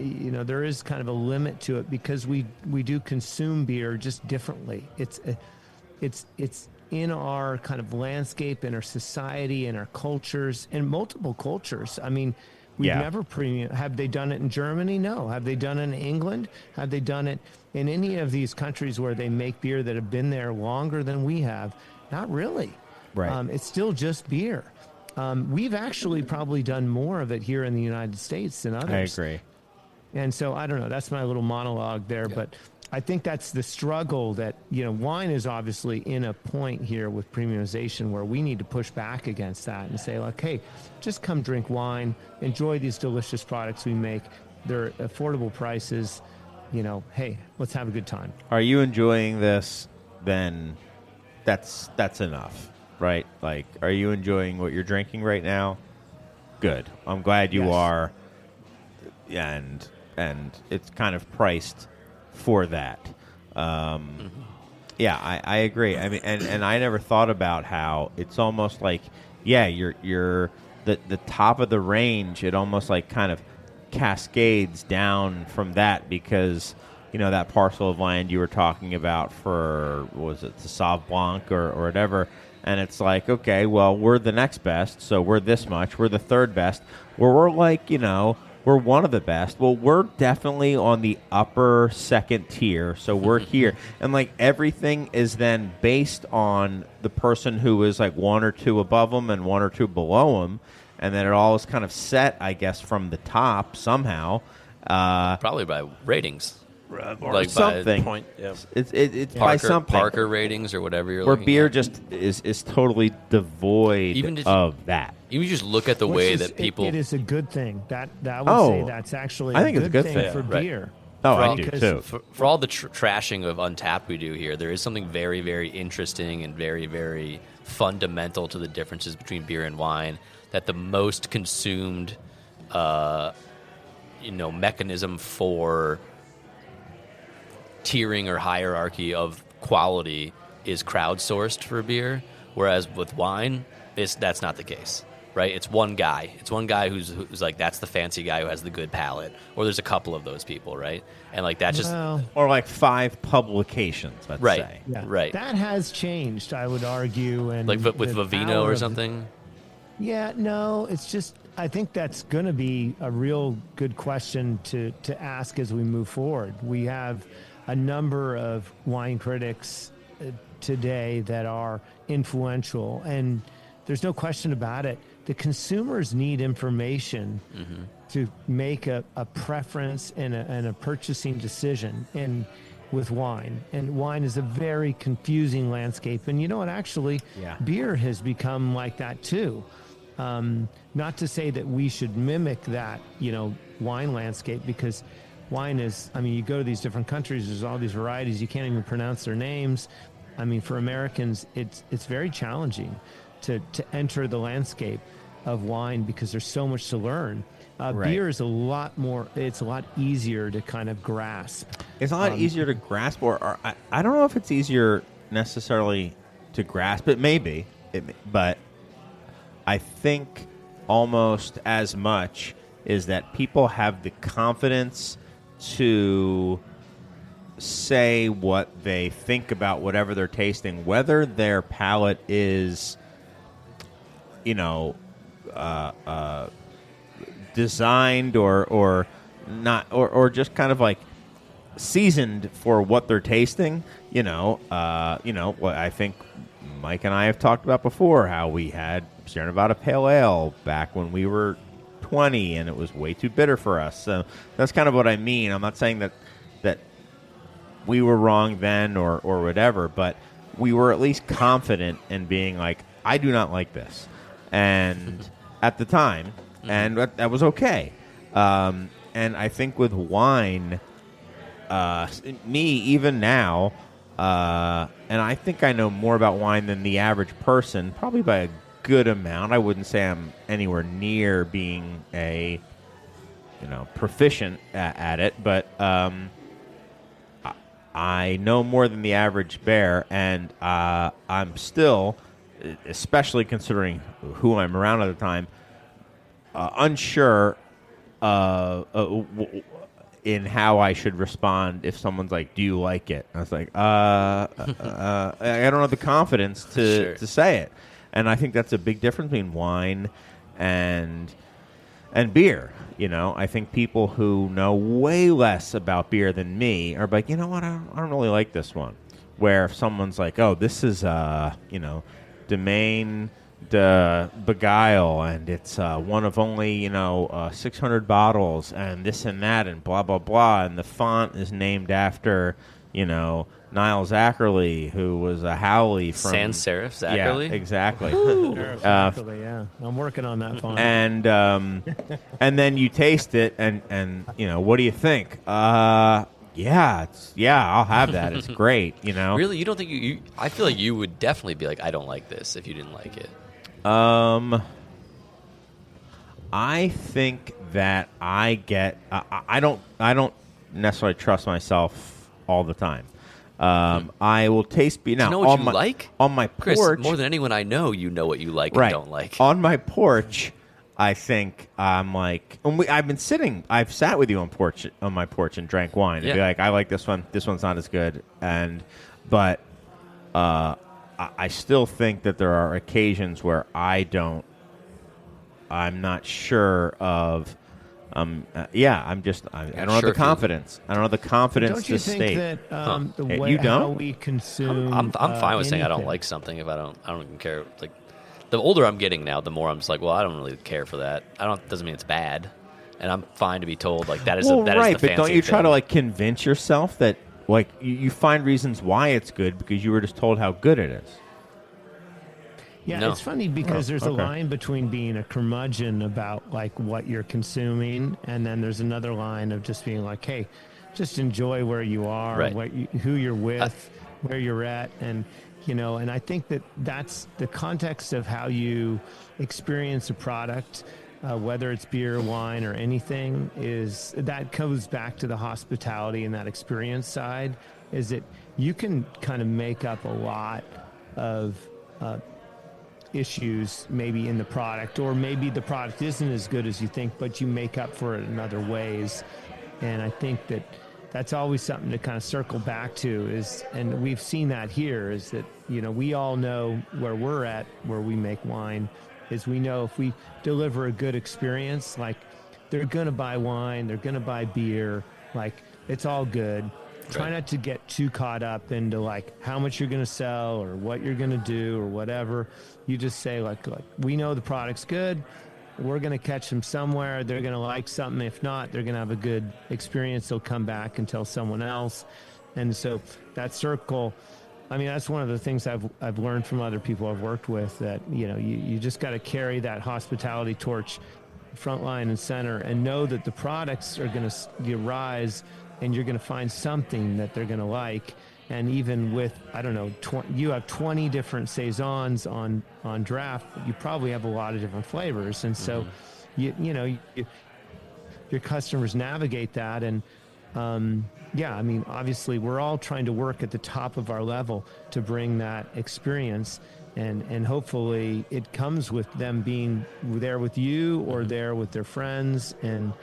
there is kind of a limit to it because we do consume beer just differently. It's in our kind of landscape, in our society, in our cultures, in multiple cultures. We've never have they done it in Germany? No. Have they done it in England? Have they done it in any of these countries where they make beer that have been there longer than we have? Not really. Right. It's still just beer. We've actually probably done more of it here in the United States than others. I agree. And so, I don't know, that's my little monologue there, but I think that's the struggle that, wine is obviously in a point here with premiumization where we need to push back against that and say, like, hey, just come drink wine, enjoy these delicious products we make. They're affordable prices, hey, let's have a good time. Are you enjoying this? Then that's enough, right? Like, are you enjoying what you're drinking right now? Good. I'm glad you are. And it's kind of priced for that. Yeah, I agree. And I never thought about how it's almost like, you're the top of the range. It almost like kind of cascades down from that because, that parcel of land you were talking about for, was it the Sauv Blanc or whatever, and it's like, okay, well, we're the next best, so we're this much. We're the third best. We're like, we're one of the best. Well, we're definitely on the upper second tier, so we're here. And, like, everything is then based on the person who is, like, one or two above them and one or two below them, and then it all is kind of set, I guess, from the top somehow. Probably by ratings. Or like something. By point, It's by something. Parker ratings or whatever you're where looking beer at. just is totally devoid of that. Even you just look at the way that people... It is a good thing. That I would say that's actually a good thing for beer. Oh, I do too. For all the trashing of Untapped we do here, there is something very, very interesting and very, very fundamental to the differences between beer and wine, that the most consumed mechanism for tiering or hierarchy of quality is crowdsourced for beer, whereas with wine, that's not the case. Right, it's one guy. It's one guy who's like, that's the fancy guy who has the good palate. Or there's a couple of those people, right? And like that's just or like 5 publications. Let's say. Yeah. Right. That has changed, I would argue. And like with Vivino or something. Yeah, no, it's just I think that's going to be a real good question to ask as we move forward. We have a number of wine critics today that are influential, and there's no question about it. The consumers need information to make a preference and a purchasing decision with wine. And wine is a very confusing landscape. And you know what? Actually, beer has become like that too. Not to say that we should mimic that, wine landscape, because wine is, you go to these different countries, there's all these varieties, you can't even pronounce their names. For Americans, it's very challenging to enter the landscape of wine because there's so much to learn. Beer is a lot easier to kind of grasp. It's a lot easier to grasp, or I don't know if it's easier necessarily to grasp. It may be, but I think almost as much is that people have the confidence to say what they think about whatever they're tasting, whether their palate is, designed or not, or just kind of like seasoned for what they're tasting. What I think Mike and I have talked about before, how we had Sierra Nevada Pale Ale back when we were 20, and it was way too bitter for us. So that's kind of what I mean. I'm not saying that we were wrong then or whatever, but we were at least confident in being like, I do not like this. And at the time, and that was okay. And I think with wine, me even now, and I think I know more about wine than the average person, probably by a good amount. I wouldn't say I'm anywhere near being a proficient at it, but I know more than the average bear, and I'm still, especially considering who I'm around at the time, unsure in how I should respond if someone's like, "Do you like it?" And I was like, I don't have the confidence to say it, and I think that's a big difference between wine and beer. I think people who know way less about beer than me are like, you know what, I don't really like this one. Where if someone's like, oh, this is, Domaine de Beguile, and it's one of only, 600 bottles, and this and that, and blah, blah, blah, and the font is named after, Nile Zacherle, who was a Howley from... Sans serif Zacherle? Yeah, exactly. Zacherle, yeah. I'm working on that font. And then you taste it, and what do you think? I'll have that. It's great, Really? You don't think you I feel like you would definitely be like, I don't like this if you didn't like it. I think that I get... I don't necessarily trust myself all the time. I will taste beer. Now, Do you know what you like? On my porch... Chris, more than anyone I know, you know what you like and don't like. On my porch, I think I'm like... I've sat with you on my porch and drank wine. And be like, I like this one. This one's not as good. But I still think that there are occasions where I'm not sure of... I don't have the confidence. I don't have the confidence to state. Don't you think that the way you don't? how we consume... I'm fine with saying I don't anything. like something if I don't even care. Like, the older I'm getting now, the more I'm just like, well, I don't really care for that. Doesn't mean it's bad, and I'm fine to be told like that is well, is the right, fancy but don't you try thing. to like convince yourself that like you find reasons why it's good because you were just told how good it is? Yeah, No. it's funny because there's a okay. line between being a curmudgeon about like what you're consuming, and then there's another line of just being like, hey, just enjoy where you are, Right. who you're with, where you're at, and and I think that's the context of how you experience a product, whether it's beer, wine, or anything, is that goes back to the hospitality and that experience side is that you can kind of make up a lot of issues maybe in the product, or maybe the product isn't as good as you think, but you make up for it in other ways. And I think that's always something to kind of circle back to is, and we've seen that here, is that, we all know where we're at, where we make wine, is we know if we deliver a good experience, like they're going to buy wine, they're going to buy beer, like it's all good. Try not to get too caught up into like how much you're going to sell or what you're going to do or whatever. You just say like we know the product's good. We're going to catch them somewhere. They're going to like something. If not, they're going to have a good experience. They'll come back and tell someone else. And so that circle, I mean, that's one of the things I've learned from other people I've worked with, that, you just got to carry that hospitality torch front line and center, and know that the products are going to rise, and you're going to find something that they're going to like. And even with, I don't know, you have 20 different saisons on draft, you probably have a lot of different flavors. And so, your customers navigate that. And, I mean, obviously we're all trying to work at the top of our level to bring that experience. And hopefully it comes with them being there with you or there with their friends. And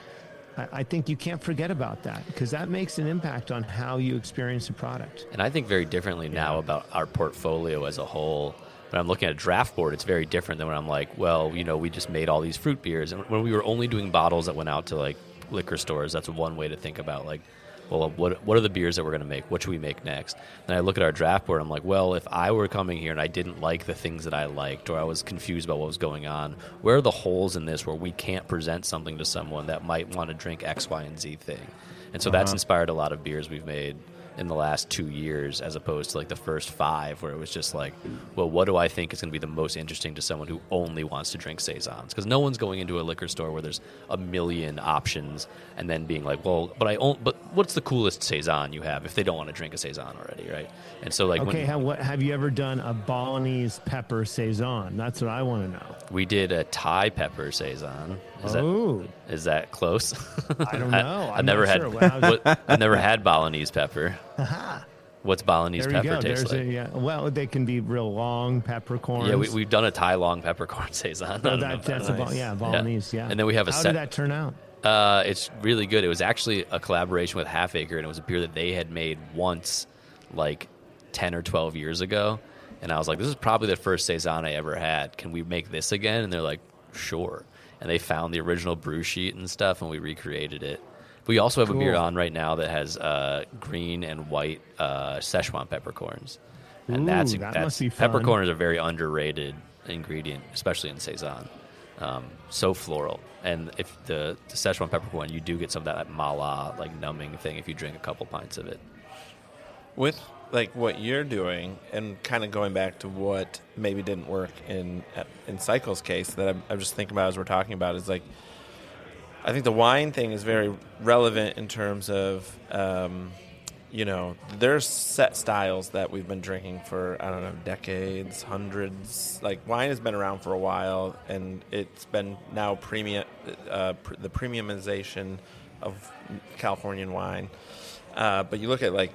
I think you can't forget about that, because that makes an impact on how you experience a product. And I think very differently now about our portfolio as a whole. When I'm looking at a draft board, it's very different than when I'm like, well, we just made all these fruit beers. And when we were only doing bottles that went out to like liquor stores, that's one way to think about like, well, what are the beers that we're going to make? What should we make next? And I look at our draft board, I'm like, well, if I were coming here and I didn't like the things that I liked, or I was confused about what was going on, where are the holes in this where we can't present something to someone that might want to drink X, Y, and Z thing? And so that's inspired a lot of beers we've made in the last 2 years, as opposed to like the first 5, where it was just like, well, what do I think is going to be the most interesting to someone who only wants to drink saisons? Because no one's going into a liquor store where there's a million options and then being like, well, but what's the coolest saison you have if they don't want to drink a saison already, right? And so like, okay, have you ever done a Balinese pepper saison? That's what I want to know. We did a Thai pepper saison. Is that close? I don't know. I've never had Balinese pepper. What's Balinese pepper taste like? Well, they can be real long peppercorns. Yeah, we've done a Thai long peppercorn saison. Balinese. Yeah. And then we have How did that turn out? It's really good. It was actually a collaboration with Half Acre, and it was a beer that they had made once, like 10 or 12 years ago. And I was like, this is probably the first saison I ever had. Can we make this again? And they're like, sure. And they found the original brew sheet and stuff, and we recreated it. We also have a beer on right now that has green and white Szechuan peppercorns. And that must be fun. Peppercorns are a very underrated ingredient, especially in saison. So floral. And if the Szechuan peppercorn, you do get some of that mala, like numbing thing if you drink a couple pints of it. With like what you're doing, and kind of going back to what maybe didn't work in Cycle's case that I'm just thinking about as we're talking about, is like, I think the wine thing is very relevant in terms of, there's set styles that we've been drinking for, I don't know, decades, hundreds. Like, wine has been around for a while, and it's been now the premiumization of Californian wine. But you look at, like,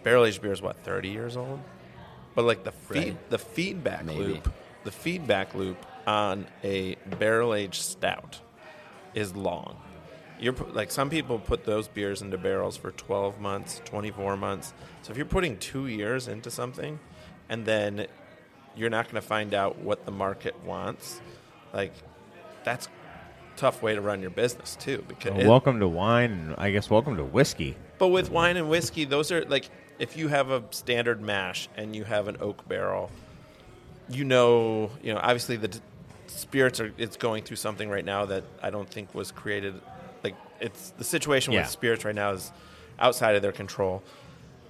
barrel-aged beer is, 30 years old? But, like, the feedback loop on a barrel-aged stout is long. You're like, some people put those beers into barrels for 12 months, 24 months. So if you're putting 2 years into something, and then you're not going to find out what the market wants, like, that's a tough way to run your business too. Because welcome to wine, and I guess welcome to whiskey. But with wine and whiskey, those are like, if you have a standard mash and you have an oak barrel, obviously spirits it's going through something right now that I don't think was created. Like, it's the situation with spirits right now is outside of their control.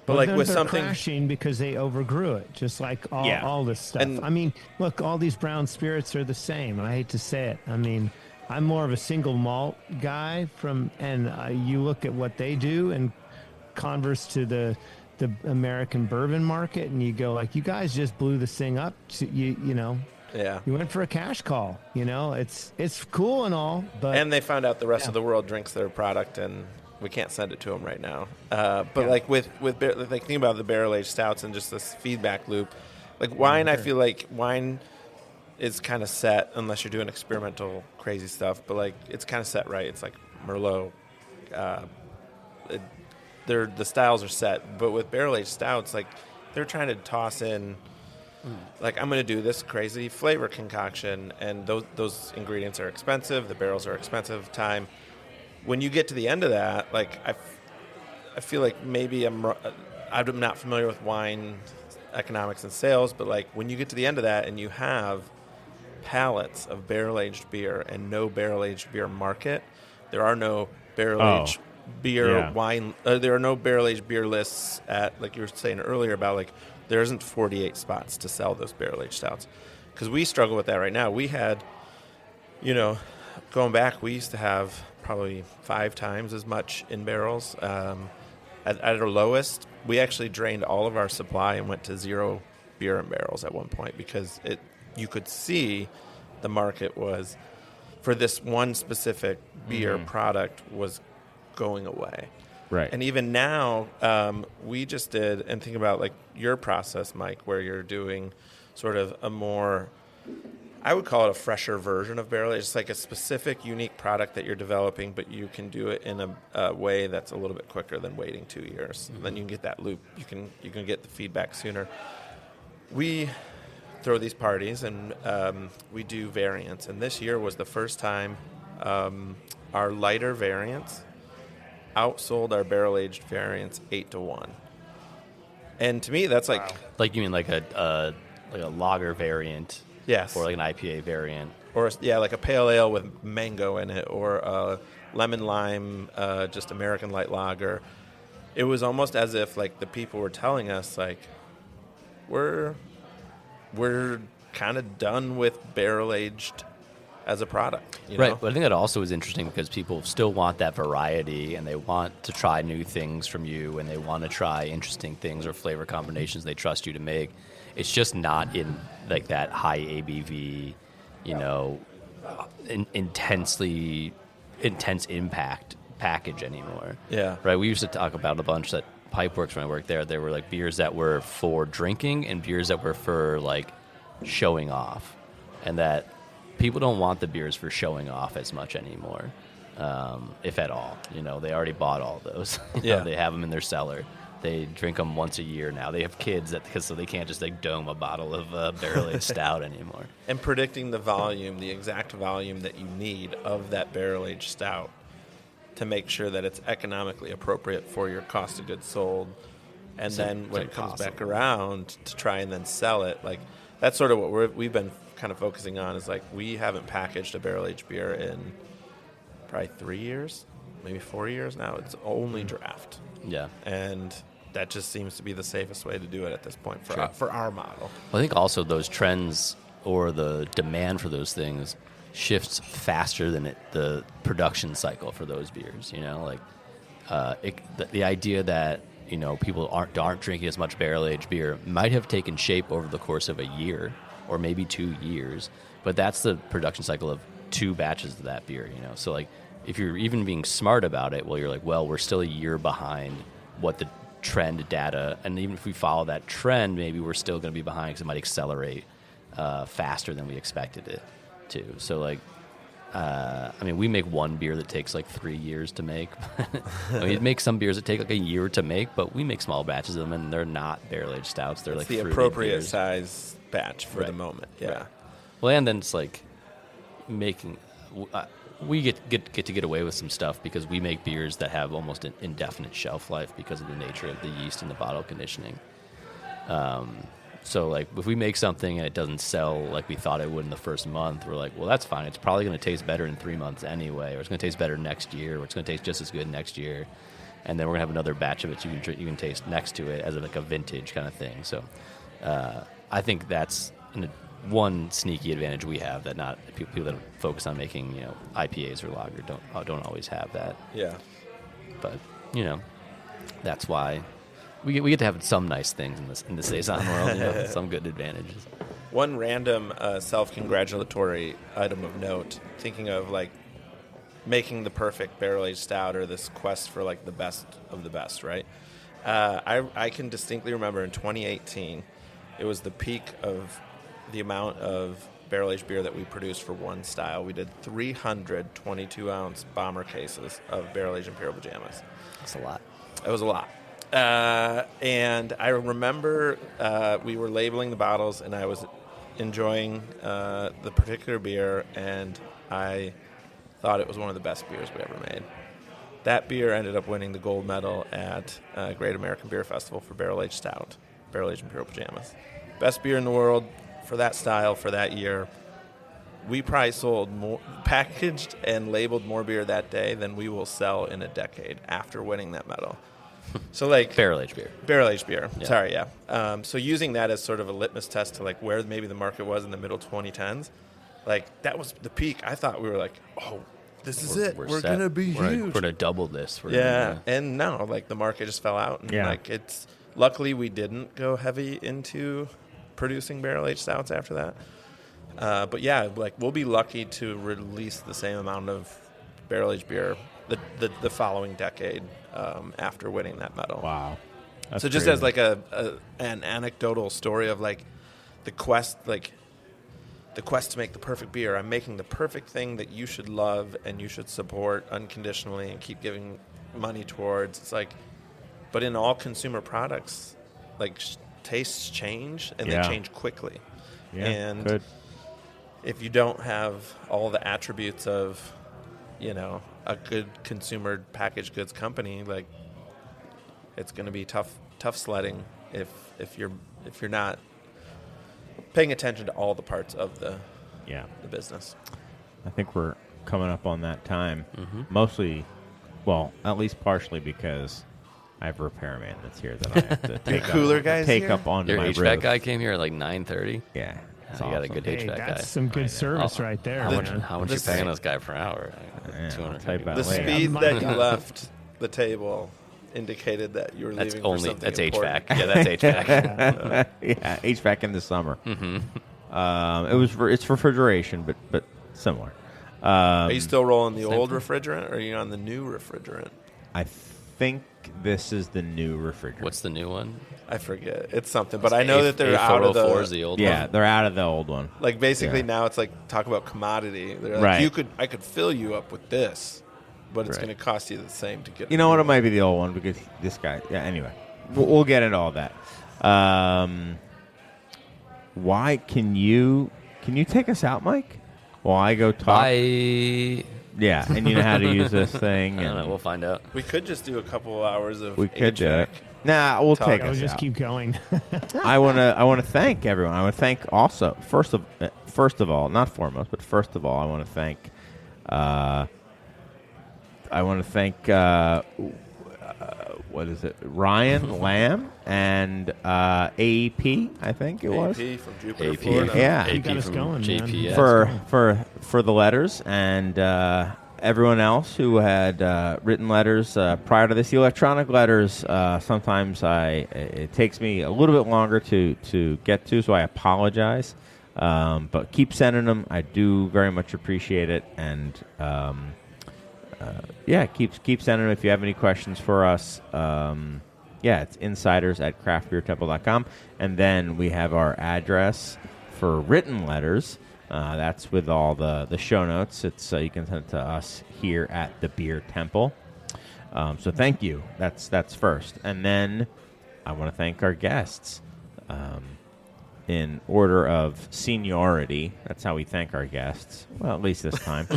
But like with something crashing because they overgrew it, just like all this stuff. And I mean, look, all these brown spirits are the same, and I hate to say it. I mean, I'm more of a single malt guy and you look at what they do and converse to the American bourbon market, and you go like, you guys just blew this thing up. Yeah, you went for a cash call. It's cool and all, but they found out the rest of the world drinks their product, and we can't send it to them right now. But like with like think about the barrel aged stouts and just this feedback loop. Like wine, I feel like wine is kind of set unless you're doing experimental crazy stuff. But like it's kind of set right. It's like Merlot. The styles are set. But with barrel aged stouts, like they're trying to toss in. Like, I'm going to do this crazy flavor concoction, and those ingredients are expensive. The barrels are expensive. Time. When you get to the end of that, like, I feel like maybe I'm not familiar with wine economics and sales, but, like, when you get to the end of that and you have pallets of barrel-aged beer and no barrel-aged beer market, there are no barrel-aged beer wine. There are no barrel-aged beer lists at, like you were saying earlier about, like, there isn't 48 spots to sell those barrel-aged stouts. Because we struggle with that right now. We had, going back, we used to have probably 5 times as much in barrels. At our lowest, we actually drained all of our supply and went to 0 beer in barrels at one point because you could see the market was, for this one specific beer product, was going away. Right. And even now, we just did, and think about like your process, Mike, where you're doing sort of a more, I would call it a fresher version of barrel aged. It's like a specific, unique product that you're developing, but you can do it in a way that's a little bit quicker than waiting 2 years. Mm-hmm. Then you can get that loop. You can get the feedback sooner. We throw these parties, and we do variants. And this year was the first time our lighter variants outsold our barrel-aged variants 8-1. And to me, that's like... Wow. Like you mean like a lager variant? Yes. Or like an IPA variant? Or, like a pale ale with mango in it, or a lemon lime, just American light lager. It was almost as if like the people were telling us, like, we're kind of done with barrel-aged as a product, right? But I think that also is interesting because people still want that variety, and they want to try new things from you, and they want to try interesting things or flavor combinations they trust you to make. It's just not in like that high ABV, intense impact package anymore. Yeah. Right. We used to talk about a bunch at Pipeworks when I worked there. There were like beers that were for drinking and beers that were for like showing off, and that people don't want the beers for showing off as much anymore, if at all. They already bought all those. They have them in their cellar. They drink them once a year now. They have kids so they can't just like dome a bottle of barrel-aged stout anymore. And predicting the exact volume that you need of that barrel-aged stout to make sure that it's economically appropriate for your cost of goods sold. And then when it comes back around to try and then sell it, like that's sort of what we've been kind of focusing on, is like we haven't packaged a barrel-aged beer in probably 3 years, maybe 4 years now. It's only draft. Yeah. And that just seems to be the safest way to do it at this point for our model. Well, I think also those trends or the demand for those things shifts faster than the production cycle for those beers. The idea that people aren't drinking as much barrel-aged beer might have taken shape over the course of a year or maybe 2 years, but that's the production cycle of 2 batches of that beer. So like if you're even being smart about it, well, you're like, well, we're still a year behind what the trend data, and even if we follow that trend, maybe we're still going to be behind because it might accelerate faster than we expected it to. So like, we make one beer that takes like 3 years to make. We make some beers that take like a year to make, but we make small batches of them, and they're not barrel-aged stouts. They're it's like the fruity appropriate beers. size batch for the moment. Yeah. Right. Well, and then it's like making. We get away with some stuff because we make beers that have almost an indefinite shelf life because of the nature of the yeast and the bottle conditioning. So, like, if we make something and it doesn't sell like we thought it would in the first month, we're like, well, that's fine. It's probably going to taste better in 3 months anyway, or it's going to taste better next year, or it's going to taste just as good next year. And then we're going to have another batch of it you can taste next to it as like a vintage kind of thing. So, I think that's one sneaky advantage we have that not people that focus on making IPAs or lager don't always have that. Yeah. But that's why we get to have some nice things in the saison world. Some good advantages. One random self-congratulatory item of note, thinking of like making the perfect barrel-aged stout, or this quest for like the best of the best, right? I can distinctly remember in 2018, it was the peak of the amount of barrel-aged beer that we produced for one style. We did 300 22-ounce bomber cases of barrel-aged Imperial Pajamas. That's a lot. It was a lot. And I remember we were labeling the bottles, and I was enjoying the particular beer, and I thought it was one of the best beers we ever made. That beer ended up winning the gold medal at Great American Beer Festival for barrel-aged stout, barrel-aged Imperial Pajamas. Best beer in the world for that style for that year. We probably sold more, packaged and labeled more beer that day than we will sell in a decade after winning that medal. So like Barrel-aged beer. Barrel-aged beer. Yeah. Sorry, yeah. So using that as sort of a litmus test to like where maybe the market was in the middle 2010s, like that was the peak. I thought we were like, oh, this is it. We're set. going to be huge. We're gonna double this. Yeah, and no, like the market just fell out. And like it's luckily we didn't go heavy into producing barrel-aged stouts after that. But yeah, like we'll be lucky to release the same amount of barrel-aged beer the following decade after winning that medal. Wow. That's so just crazy. as like an anecdotal story of like the quest to make the perfect beer. I'm making the perfect thing that you should love and you should support unconditionally and keep giving money towards. It's like, but in all consumer products, like tastes change and they change quickly. Yeah, and good. if you don't have all the attributes of, a good consumer packaged goods company, like it's going to be tough sledding if you're not paying attention to all the parts of the business. I think we're coming up on that time. Mm-hmm. Mostly, well, at least partially because I have a repairman that's here that I have to take cooler up, guy's take here? up onto Your my HVAC roof. guy came here at like 9:30. Yeah, it's You got a awesome. good Hey, HVAC guy. that's some good service right there. How much? man. How much you This- paying this guy per hour? Yeah, I'll 200. tell you about The it later. speed Yeah. that you left the table indicated that you were That's leaving for only something that's important. HVAC. Yeah, that's HVAC. Yeah, HVAC in the summer. Mm-hmm. It's refrigeration, but similar. Are you still rolling the Same old thing. refrigerant, or are you on the new refrigerant? I think this is the new refrigerant. What's the new one? I forget. It's something, but I know that they're A404 out of is the. the old Yeah, one. they're out of the old one. Like basically Yeah. now it's like talk about commodity. They're like Right. I could fill you up with this, but it's Right. going to cost you the same to get. You know what? It might be the old one because this guy. Yeah. Anyway, we'll get into all that. Why can you take us out, Mike? While I go talk. I Yeah, and you know how to use this thing. don't know. And We'll find out. We could just do a couple hours of. we could do HVAC. it. Nah, we'll Talk. take I would us just out. keep going. I want to thank everyone. I want to thank also first of all, not foremost, but first of all, I want to thank. What is it? Ryan Lamb and AEP, I think it was. AP from Jupiter, AP. Florida. Yeah. You AP got us from going, man. GPS. For the letters and everyone else who had written letters prior to this. The electronic letters sometimes it takes me a little bit longer to get to, so I apologize. But keep sending them. I do very much appreciate it, and keep sending them if you have any questions for us. It's insiders@craftbeertemple.com, and then we have our address for written letters. That's with all the show notes. It's you can send it to us here at the Beer Temple. So thank you. That's first, and then I want to thank our guests in order of seniority. That's how we thank our guests. Well, at least this time.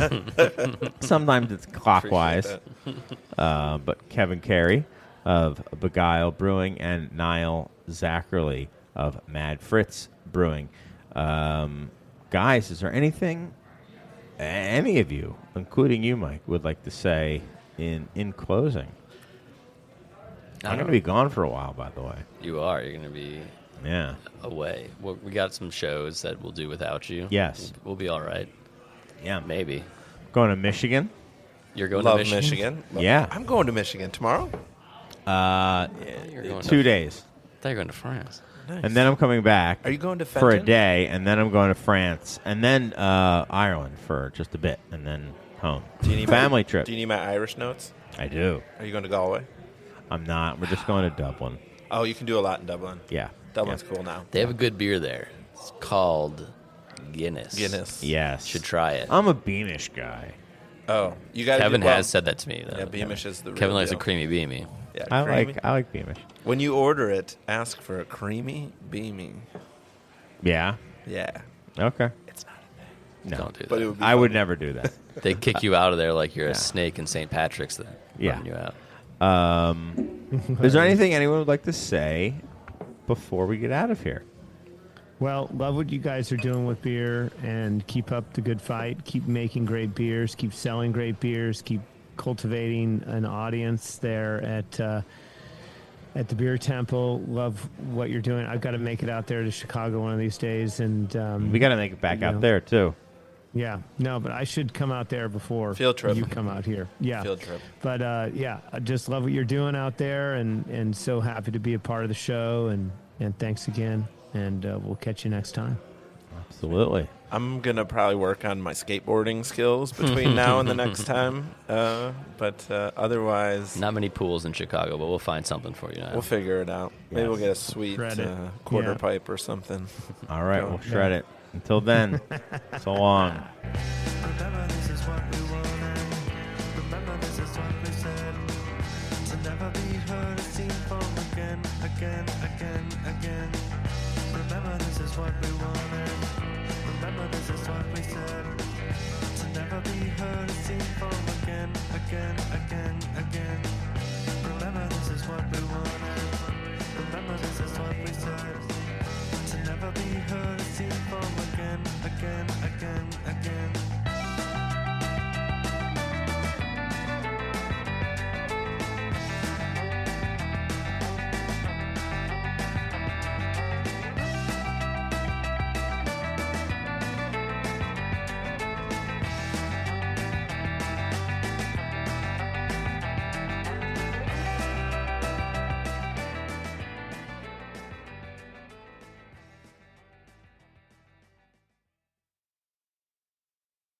Sometimes it's clockwise. Appreciate But Kevin Cary of Beguile Brewing and Nile Zacherle of Mad Fritz Brewing. Guys, is there anything any of you, including you, Mike, would like to say in closing? I'm going to be gone for a while, by the way. You are. You're going to be Yeah. away. We got some shows that we'll do without you. Yes. We'll be all right. Yeah. Maybe. Going to Michigan. You're going Love to Michigan? Yeah. I'm going to Michigan tomorrow. You're going 2 to, days. I thought you were going to France. Nice. And then I'm coming back. Are you going to for a Fenton? day, and then I'm going to France, and then Ireland for just a bit, and then home. Do you need Family my, trip. Do you need my Irish notes? I do. Are you going to Galway? I'm not. We're just going to Dublin. Oh, you can do a lot in Dublin. Yeah. Dublin's cool now. They have a good beer there. It's called Guinness. Guinness. Yes. Should try it. I'm a Beamish guy. Oh, you got. Kevin has said that to me. Though. Yeah, Beamish is the real Kevin likes deal. a creamy beamy. Yeah, I creamy. like Beamish. When you order it, ask for a creamy beamy. Yeah. Yeah, Okay. it's not. No. Don't do But it that. would be I fun. would never do that. They kick you out of there like you're Yeah. a snake in St. Patrick's. Then Yeah. running you out. Is there anything anyone would like to say before we get out of here? Well, love what you guys are doing with beer, and keep up the good fight. Keep making great beers. Keep selling great beers. Keep cultivating an audience there at the Beer Temple. Love what you're doing. I've got to make it out there to Chicago one of these days, and We got to make it back you out know. there too. yeah, no, but I should come out there before Field trip. you come out here. Yeah, Field trip. But yeah, I just love what you're doing out there, and so happy to be a part of the show. And thanks again, and we'll catch you next time. Absolutely. I'm gonna probably work on my skateboarding skills between now and the next time. But otherwise, Not many pools in Chicago, but we'll find something for you now. we'll figure it out. Maybe Yes. we'll get a sweet Shred it. quarter Yeah. pipe or something. All right, Go. we'll shred it. Until then, so long. Remember this is what we wanted. Remember this is what we said. To never be heard, seen from again, again, again, again. Remember this is what we wanted. Remember this is what we said. To never be heard, seen from again, again, again, again. Remember this is what we wanted. Remember this is what we said. To never be heard, seen from again, again, again, again.